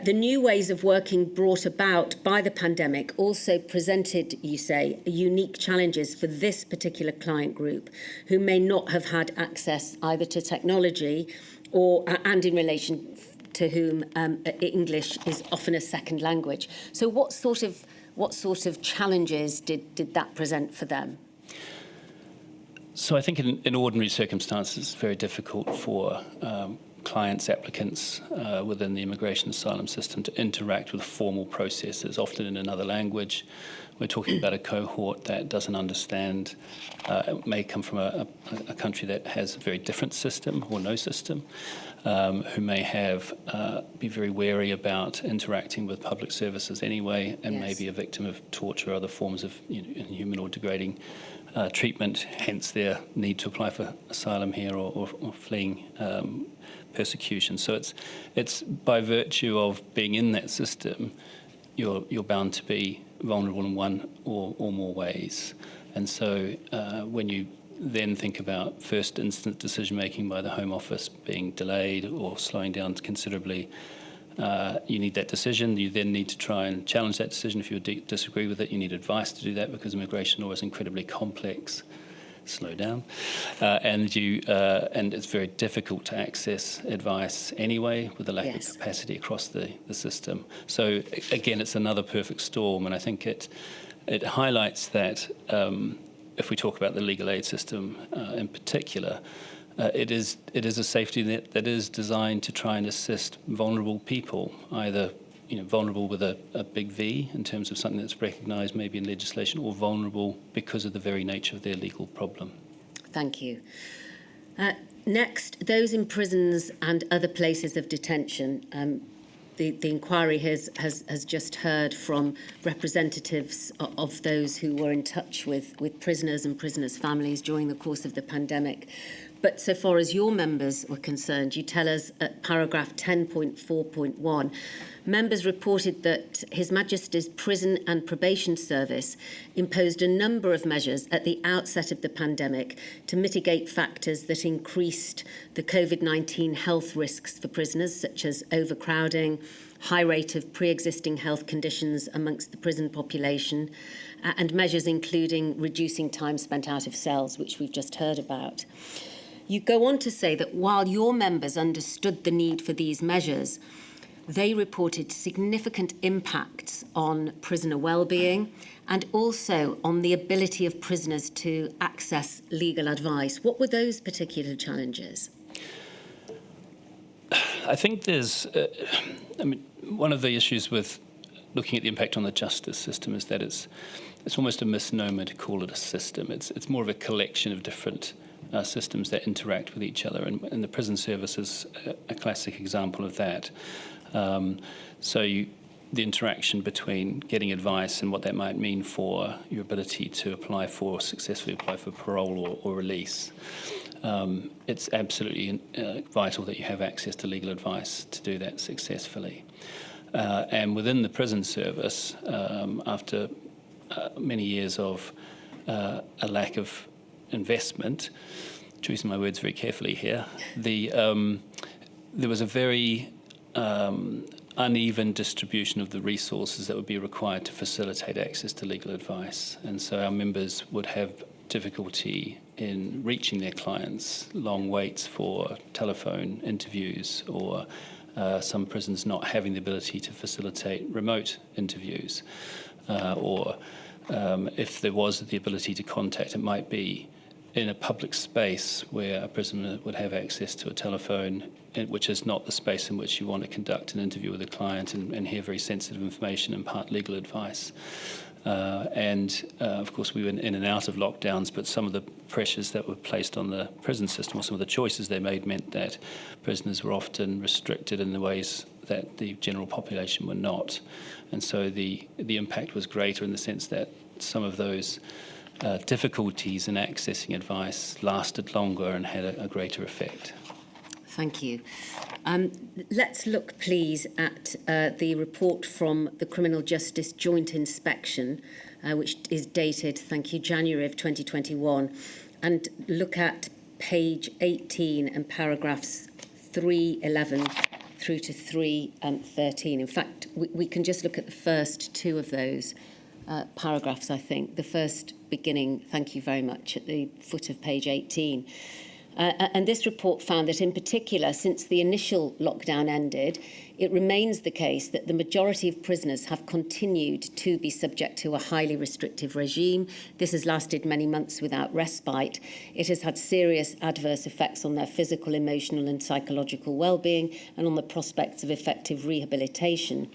The new ways of working brought about by the pandemic also presented, you say, unique challenges for this particular client group, who may not have had access either to technology and in relation to whom English is often a second language. So what sort of challenges did that present for them? So I think in ordinary circumstances, it's very difficult for clients, applicants within the immigration asylum system to interact with formal processes, often in another language. We're talking about a cohort that doesn't understand, may come from a country that has a very different system or no system, who may be very wary about interacting with public services anyway, and Yes. may be a victim of torture or other forms of inhuman or degrading treatment, hence their need to apply for asylum here or fleeing persecution. So it's by virtue of being in that system, you're bound to be vulnerable in one or more ways. And so when you then think about first instance decision making by the Home Office being delayed or slowing down considerably, you need that decision. You then need to try and challenge that decision. If you disagree with it, you need advice to do that because immigration law is incredibly complex. Slow down. And it's very difficult to access advice anyway with the lack of capacity across the system. So again, it's another perfect storm, and I think it highlights that if we talk about the legal aid system in particular, it is a safety net that is designed to try and assist vulnerable people, either vulnerable with a big V in terms of something that's recognised maybe in legislation, or vulnerable because of the very nature of their legal problem. Thank you. Next, those in prisons and other places of detention. The inquiry has just heard from representatives of those who were in touch with prisoners and prisoners' families during the course of the pandemic. But so far as your members were concerned, you tell us at paragraph 10.4.1, members reported that His Majesty's Prison and Probation Service imposed a number of measures at the outset of the pandemic to mitigate factors that increased the COVID-19 health risks for prisoners, such as overcrowding, high rate of pre-existing health conditions amongst the prison population, and measures including reducing time spent out of cells, which we've just heard about. You go on to say that while your members understood the need for these measures, they reported significant impacts on prisoner well-being and also on the ability of prisoners to access legal advice. What were those particular challenges? I think there's, one of the issues with looking at the impact on the justice system is that it's almost a misnomer to call it a system. It's more of a collection of different systems that interact with each other, and the prison service is a classic example of that. The interaction between getting advice and what that might mean for your ability to successfully apply for parole or release. It's absolutely vital that you have access to legal advice to do that successfully. And within the prison service, after many years of a lack of investment, choosing my words very carefully here, there was a very uneven distribution of the resources that would be required to facilitate access to legal advice. And so our members would have difficulty in reaching their clients, long waits for telephone interviews, or some prisons not having the ability to facilitate remote interviews, or if there was the ability to contact, it might be in a public space where a prisoner would have access to a telephone, which is not the space in which you want to conduct an interview with a client and hear very sensitive information and impart legal advice. Of course, we were in and out of lockdowns, but some of the pressures that were placed on the prison system, or some of the choices they made, meant that prisoners were often restricted in the ways that the general population were not. And so the impact was greater in the sense that some of those difficulties in accessing advice lasted longer and had a greater effect. Thank you. Let's look, please, at the report from the Criminal Justice Joint Inspection, which is dated, thank you, January of 2021, and look at page 18 and paragraphs 311 through to 313. In fact, we can just look at the first two of those paragraphs, I think. The first beginning, thank you very much, at the foot of page 18. And this report found that, in particular, since the initial lockdown ended, it remains the case that the majority of prisoners have continued to be subject to a highly restrictive regime. This has lasted many months without respite. It has had serious adverse effects on their physical, emotional and psychological well-being and on the prospects of effective rehabilitation.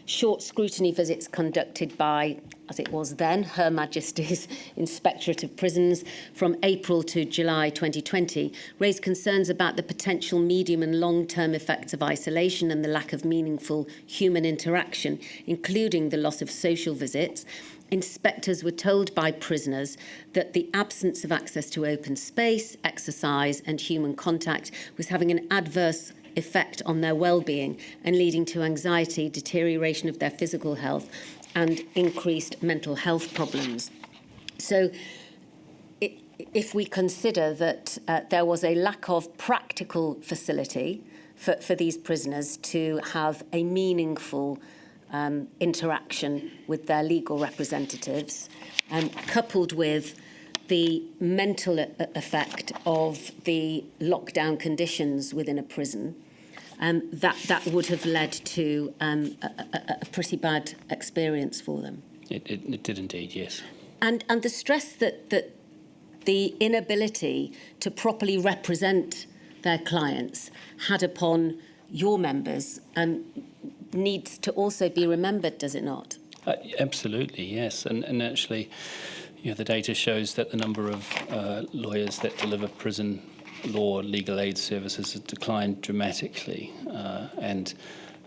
Short scrutiny visits conducted by, as it was then, Her Majesty's Inspectorate of Prisons from April to July 2020 raised concerns about the potential medium and long-term effects of isolation and the lack of meaningful human interaction, including the loss of social visits. Inspectors were told by prisoners that the absence of access to open space, exercise and human contact was having an adverse effect on their well-being and leading to anxiety, deterioration of their physical health, and increased mental health problems. So if we consider that there was a lack of practical facility for these prisoners to have a meaningful interaction with their legal representatives, coupled with the mental effect of the lockdown conditions within a prison, that would have led to a pretty bad experience for them. It did indeed, yes. And the stress that the inability to properly represent their clients had upon your members needs to also be remembered, does it not? Absolutely, yes. And actually, the data shows that the number of lawyers that deliver prison law legal aid services has declined dramatically. And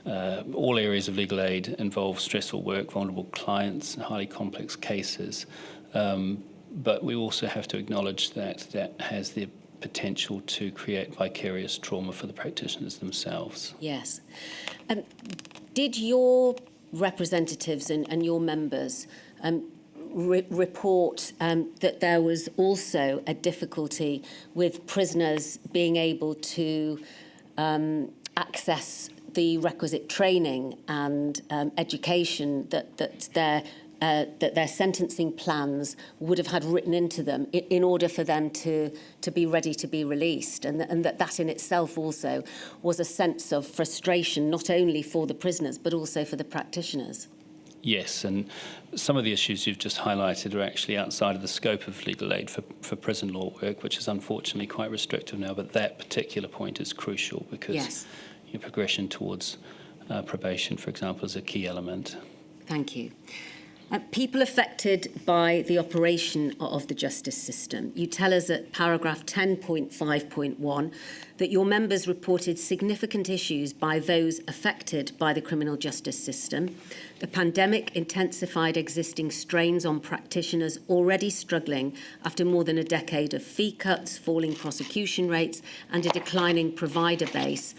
all areas of legal aid involve stressful work, vulnerable clients, and highly complex cases. But we also have to acknowledge that has the potential to create vicarious trauma for the practitioners themselves. Yes. Did your representatives and your members report that there was also a difficulty with prisoners being able to access the requisite training and education that their sentencing plans would have had written into them in order for them to be ready to be released, and that in itself also was a sense of frustration, not only for the prisoners but also for the practitioners? Yes, and some of the issues you've just highlighted are actually outside of the scope of legal aid for prison law work, which is unfortunately quite restrictive now, but that particular point is crucial because Yes. Progression towards probation, for example, is a key element. Thank you. People affected by the operation of the justice system. You tell us at paragraph 10.5.1 that your members reported significant issues by those affected by the criminal justice system. The pandemic intensified existing strains on practitioners already struggling after more than a decade of fee cuts, falling prosecution rates, and a declining provider base,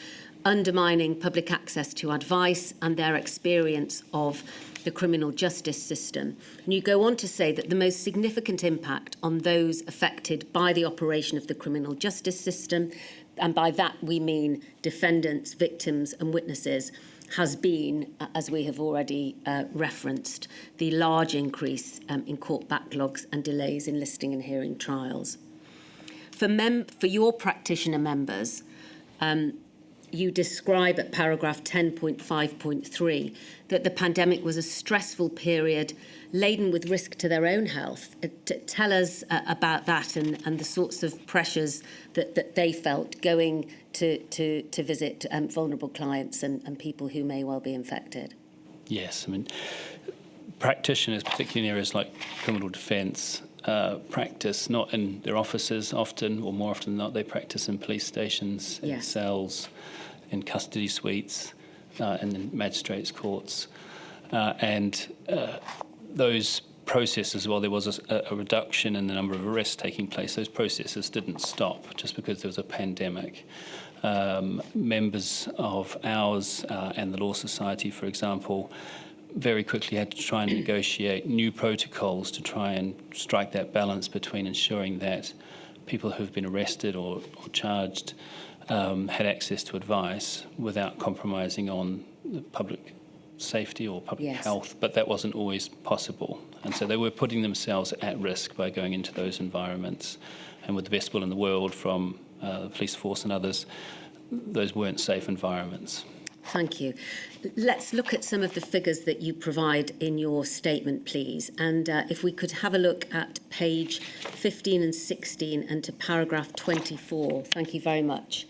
undermining public access to advice and their experience of the criminal justice system. And you go on to say that the most significant impact on those affected by the operation of the criminal justice system, and by that we mean defendants, victims and witnesses, has been, as we have already referenced, the large increase in court backlogs and delays in listing and hearing trials. For your practitioner members, you describe at paragraph 10.5.3 that the pandemic was a stressful period laden with risk to their own health. Tell us about that and the sorts of pressures that they felt going to visit vulnerable clients and people who may well be infected. Yes, I mean, practitioners, particularly in areas like criminal defence, practice not in their offices often, or more often than not, they practice in police stations, in Yes. cells, in custody suites, and in magistrates' courts. And those processes, while there was a reduction in the number of arrests taking place, those processes didn't stop just because there was a pandemic. Members of ours and the Law Society, for example, very quickly had to try and negotiate new protocols to try and strike that balance between ensuring that people who've been arrested or charged had access to advice without compromising on the public safety or public Yes. health, but that wasn't always possible. And so they were putting themselves at risk by going into those environments. And with the best will in the world from the police force and others, those weren't safe environments. Thank you. Let's look at some of the figures that you provide in your statement, please. And if we could have a look at page 15 and 16 and to paragraph 24. Thank you very much.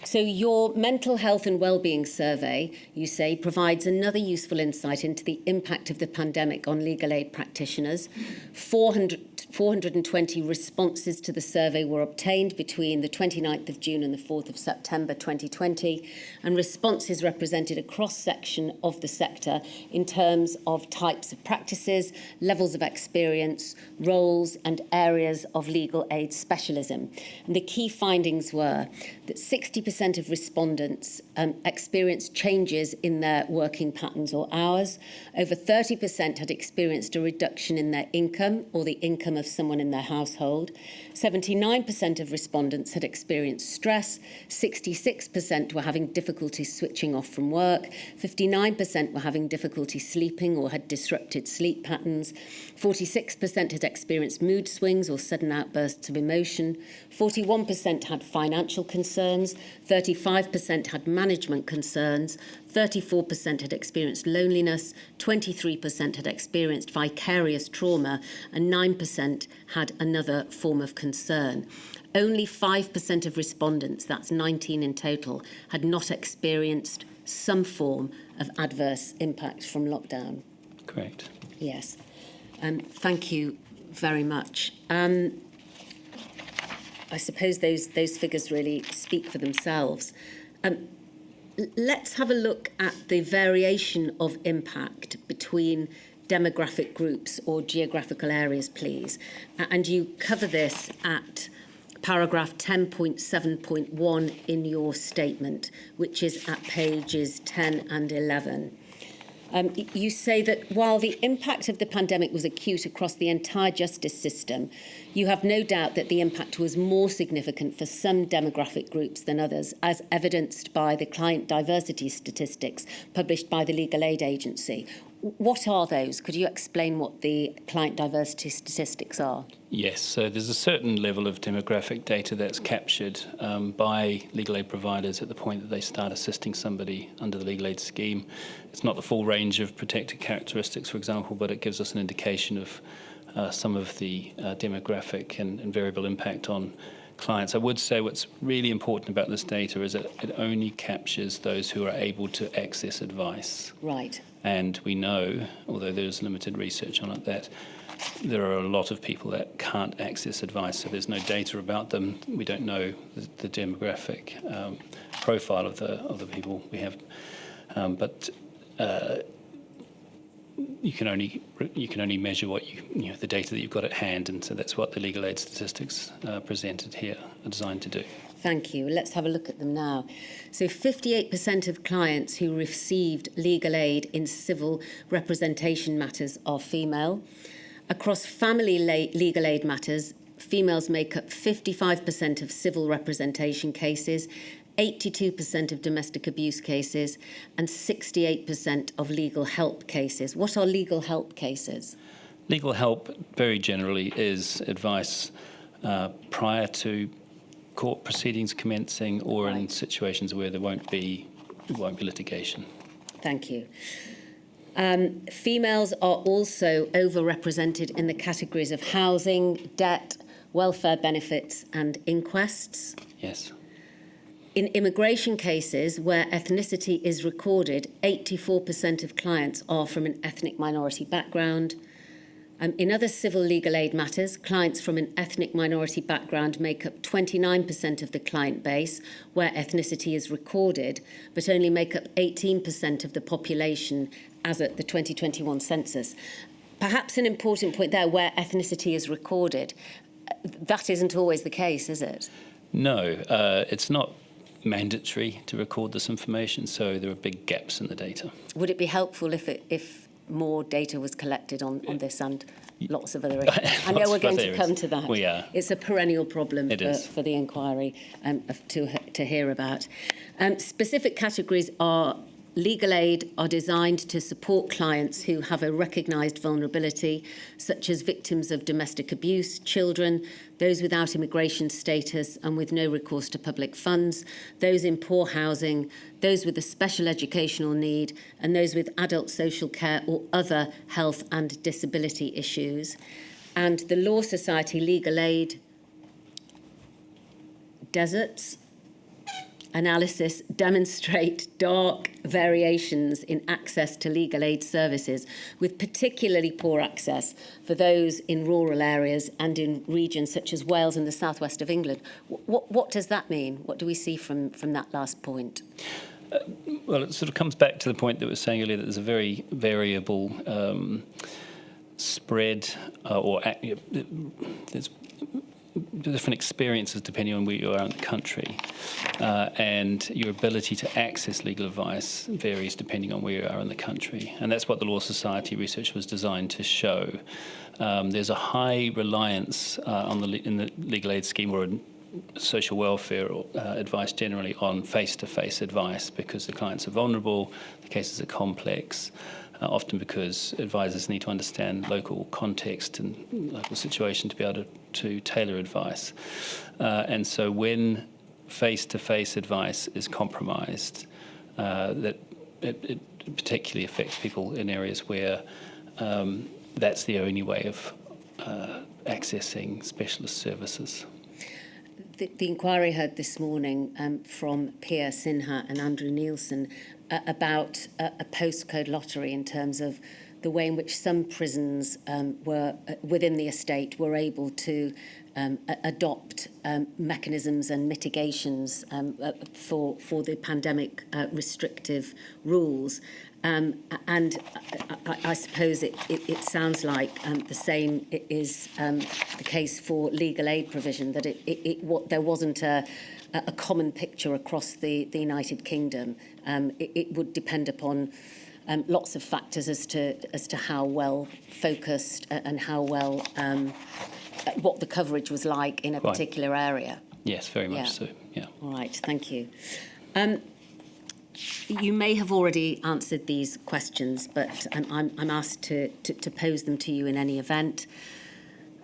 So your mental health and wellbeing survey, you say, provides another useful insight into the impact of the pandemic on legal aid practitioners. 420 responses to the survey were obtained between the 29th of June and the 4th of September 2020, and responses represented a cross-section of the sector in terms of types of practices, levels of experience, roles and areas of legal aid specialism. And the key findings were that 60% 20% of respondents experienced changes in their working patterns or hours. Over 30% had experienced a reduction in their income or the income of someone in their household. 79% of respondents had experienced stress. 66% were having difficulty switching off from work. 59% were having difficulty sleeping or had disrupted sleep patterns. 46% had experienced mood swings or sudden outbursts of emotion. 41% had financial concerns. 35% had management concerns. 34% had experienced loneliness, 23% had experienced vicarious trauma, and 9% had another form of concern. Only 5% of respondents, that's 19 in total, had not experienced some form of adverse impact from lockdown. Correct. Yes. Thank you very much. I suppose those figures really speak for themselves. Let's have a look at the variation of impact between demographic groups or geographical areas, please. And you cover this at paragraph 10.7.1 in your statement, which is at pages 10 and 11. You say that while the impact of the pandemic was acute across the entire justice system, you have no doubt that the impact was more significant for some demographic groups than others, as evidenced by the client diversity statistics published by the Legal Aid Agency. What are those? Could you explain what the client diversity statistics are? Yes, so there's a certain level of demographic data that's captured by legal aid providers at the point that they start assisting somebody under the legal aid scheme. It's not the full range of protected characteristics, for example, but it gives us an indication of some of the demographic and variable impact on clients. I would say what's really important about this data is that it only captures those who are able to access advice. Right. And we know, although there's limited research on it, that there are a lot of people that can't access advice, so there's no data about them. We don't know the demographic profile of the people we have, but you can only measure what the data that you've got at hand, and so that's what the legal aid statistics presented here are designed to do. Thank you. Let's have a look at them now. So 58% of clients who received legal aid in civil representation matters are female. Across family legal aid matters, females make up 55% of civil representation cases, 82% of domestic abuse cases, and 68% of legal help cases. What are legal help cases? Legal help, very generally, is advice prior to court proceedings commencing or in situations where there won't be litigation. Thank you. Females are also overrepresented in the categories of housing, debt, welfare benefits, and inquests. Yes. In immigration cases where ethnicity is recorded, 84% of clients are from an ethnic minority background. In other civil legal aid matters, clients from an ethnic minority background make up 29% of the client base where ethnicity is recorded, but only make up 18% of the population as at the 2021 census. Perhaps an important point there, where ethnicity is recorded. That isn't always the case, is it? No, it's not mandatory to record this information, so there are big gaps in the data. Would it be helpful if more data was collected on this and lots of other areas? I know we're going to come to that. We are. It's a perennial problem for the inquiry to hear about. Specific categories are legal aid are designed to support clients who have a recognised vulnerability, such as victims of domestic abuse, children, those without immigration status and with no recourse to public funds, those in poor housing, those with a special educational need, and those with adult social care or other health and disability issues. And the Law Society Legal Aid deserts analysis demonstrate dark variations in access to legal aid services, with particularly poor access for those in rural areas and in regions such as Wales and the southwest of England. What does that mean? What do we see from that last point? Well, it sort of comes back to the point that we were saying earlier, that there's a very variable spread there's different experiences depending on where you are in the country, and your ability to access legal advice varies depending on where you are in the country. And that's what the Law Society research was designed to show. There's a high reliance in the legal aid scheme or in social welfare or advice generally on face-to-face advice because the clients are vulnerable, the cases are complex, often because advisors need to understand local context and local situation to be able to tailor advice. And so when face-to-face advice is compromised, that it particularly affects people in areas where that's the only way of accessing specialist services. The inquiry heard this morning from Pia Sinha and Andrew Nielsen about a postcode lottery in terms of the way in which some prisons were within the estate were able to adopt mechanisms and mitigations for the pandemic restrictive rules. And I suppose it sounds like the same is the case for legal aid provision, that there wasn't a common picture across the United Kingdom. It would depend upon lots of factors as to how well focused and how well what the coverage was like in a particular area. Yes, very much so. Yeah. All right. Thank you. You may have already answered these questions, but I'm asked to pose them to you in any event.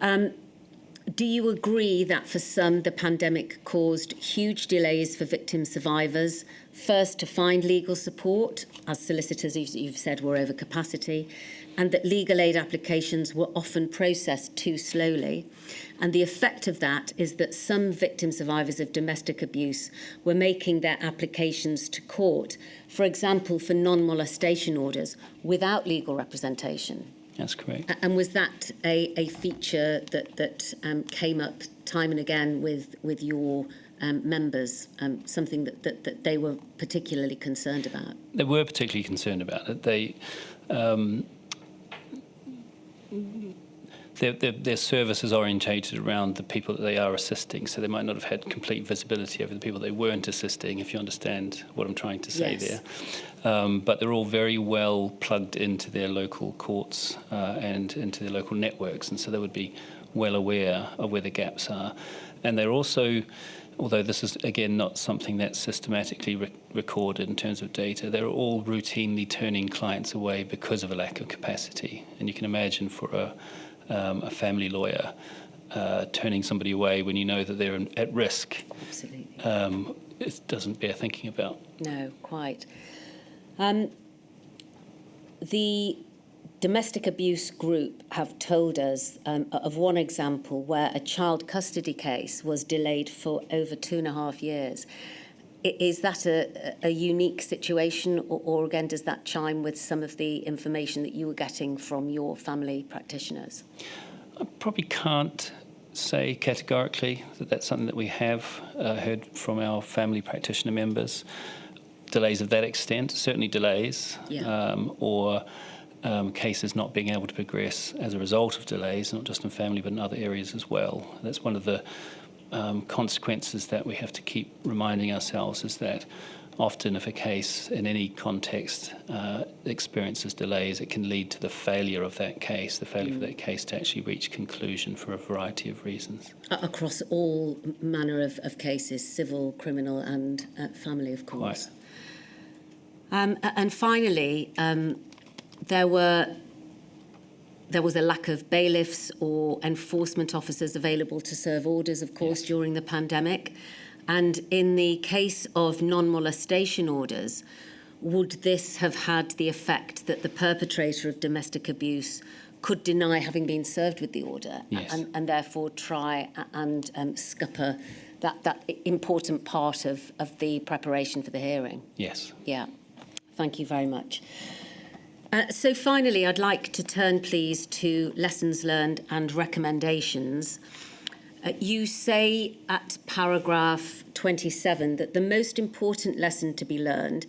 Do you agree that for some, the pandemic caused huge delays for victim survivors, first to find legal support, as solicitors, you've said, were over capacity, and that legal aid applications were often processed too slowly? And the effect of that is that some victim survivors of domestic abuse were making their applications to court, for example, for non-molestation orders, without legal representation. That's correct. And was that a feature that came up time and again with your members, something that they were particularly concerned about? They were particularly concerned about it. Their service is orientated around the people that they are assisting, so they might not have had complete visibility over the people they weren't assisting, if you understand what I'm trying to say there. But they're all very well plugged into their local courts and into their local networks, and so they would be well aware of where the gaps are. And they're also, although this is, again, not something that's systematically recorded in terms of data, they're all routinely turning clients away because of a lack of capacity. And you can imagine for a family lawyer turning somebody away when you know that they're at risk. Absolutely. It doesn't bear thinking about. No, quite. The domestic abuse group have told us of one example where a child custody case was delayed for over 2.5 years. Is that a unique situation, or again, does that chime with some of the information that you were getting from your family practitioners? I probably can't say categorically that that's something that we have heard from our family practitioner members. Delays of that extent, certainly delays, or cases not being able to progress as a result of delays, not just in family but in other areas as well. That's one of the consequences that we have to keep reminding ourselves, is that often if a case in any context experiences delays, it can lead to the failure of that case, the failure of that case to actually reach conclusion for a variety of reasons. Across all manner of cases, civil, criminal and family, of course. And finally, there was a lack of bailiffs or enforcement officers available to serve orders, of course, during the pandemic. And in the case of non-molestation orders, would this have had the effect that the perpetrator of domestic abuse could deny having been served with the order, and therefore try and scupper that important part of the preparation for the hearing? Yes. Yeah. Thank you very much. So finally, I'd like to turn, please, to lessons learned and recommendations. You say at paragraph 27 that the most important lesson to be learned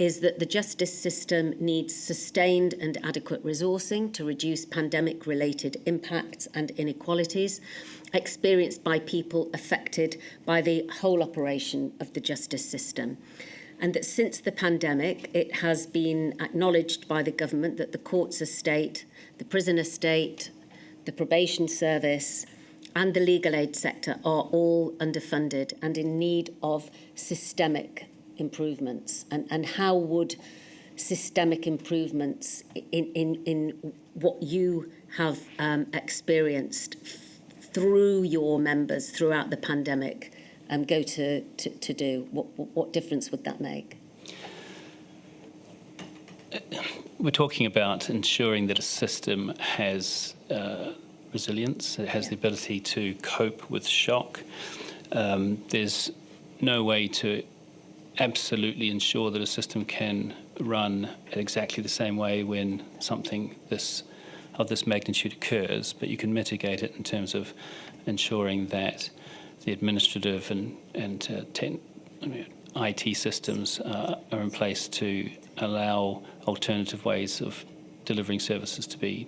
is that the justice system needs sustained and adequate resourcing to reduce pandemic-related impacts and inequalities experienced by people affected by the whole operation of the justice system. And that since the pandemic, it has been acknowledged by the government that the courts estate, the prison estate, the probation service and the legal aid sector are all underfunded and in need of systemic improvements. And how would systemic improvements in what you have experienced through your members throughout the pandemic go to do? What difference would that make? We're talking about ensuring that a system has resilience, it has the ability to cope with shock. There's no way to absolutely ensure that a system can run at exactly the same way when something of this magnitude occurs, but you can mitigate it in terms of ensuring that the administrative and IT systems are in place to allow alternative ways of delivering services to be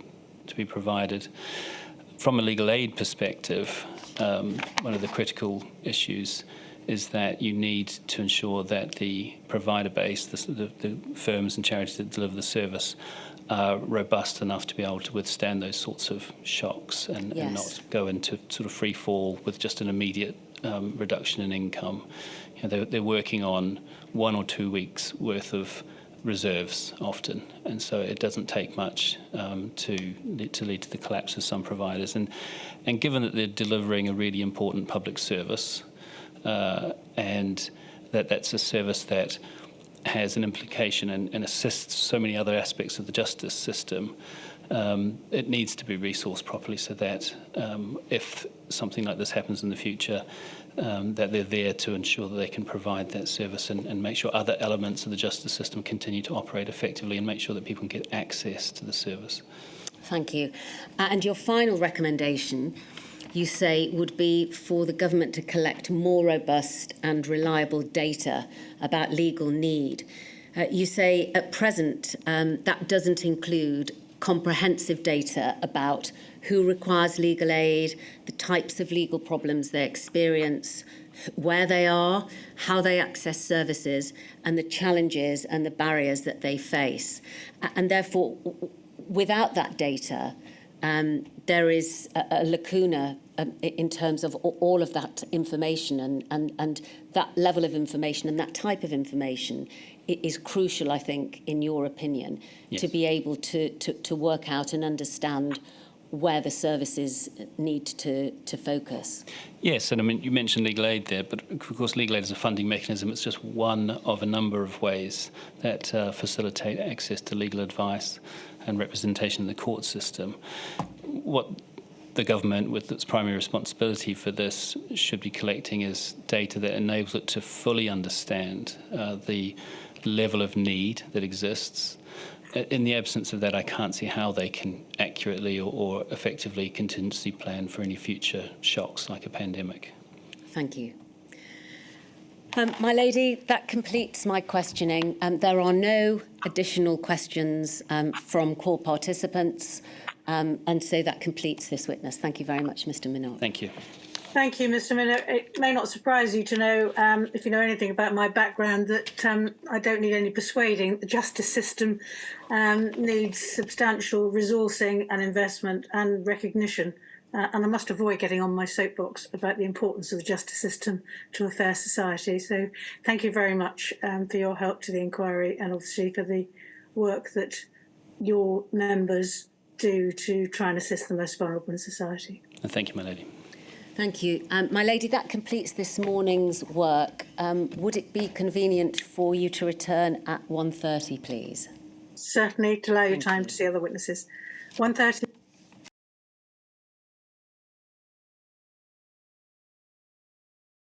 provided. From a legal aid perspective, one of the critical issues is that you need to ensure that the provider base, the firms and charities that deliver the service, are robust enough to be able to withstand those sorts of shocks and not go into sort of free fall with just an immediate reduction in income. You know, they're working on 1 or 2 weeks worth of reserves often, and so it doesn't take much to lead to the collapse of some providers. And given that they're delivering a really important public service, and that's a service that has an implication and assists so many other aspects of the justice system, it needs to be resourced properly so that if something like this happens in the future, that they're there to ensure that they can provide that service and make sure other elements of the justice system continue to operate effectively and make sure that people can get access to the service. Thank you. And your final recommendation, you say, would be for the government to collect more robust and reliable data about legal need. You say at present that doesn't include comprehensive data about who requires legal aid, the types of legal problems they experience, where they are, how they access services, and the challenges and the barriers that they face. And therefore, without that data, there is a lacuna in terms of all of that information, and that level of information and that type of information is crucial, I think, in your opinion, to be able to work out and understand where the services need to focus. Yes, and I mean, you mentioned legal aid there, but of course legal aid is a funding mechanism. It's just one of a number of ways that facilitate access to legal advice and representation in the court system. What the government, with its primary responsibility for this, should be collecting is data that enables it to fully understand the level of need that exists. In the absence of that, I can't see how they can accurately or effectively contingency plan for any future shocks like a pandemic. Thank you. My lady, that completes my questioning. There are no additional questions from call participants, and so that completes this witness. Thank you very much, Mr. Minot. Thank you. Thank you, Mr. Minot. It may not surprise you to know, if you know anything about my background, that I don't need any persuading. The justice system needs substantial resourcing and investment and recognition. And I must avoid getting on my soapbox about the importance of the justice system to a fair society. So thank you very much for your help to the inquiry and obviously for the work that your members do to try and assist the most vulnerable in society. And thank you, my lady. Thank you. My lady, that completes this morning's work. Would it be convenient for you to return at 1:30, please? Certainly, to allow you time to see other witnesses. 1:30.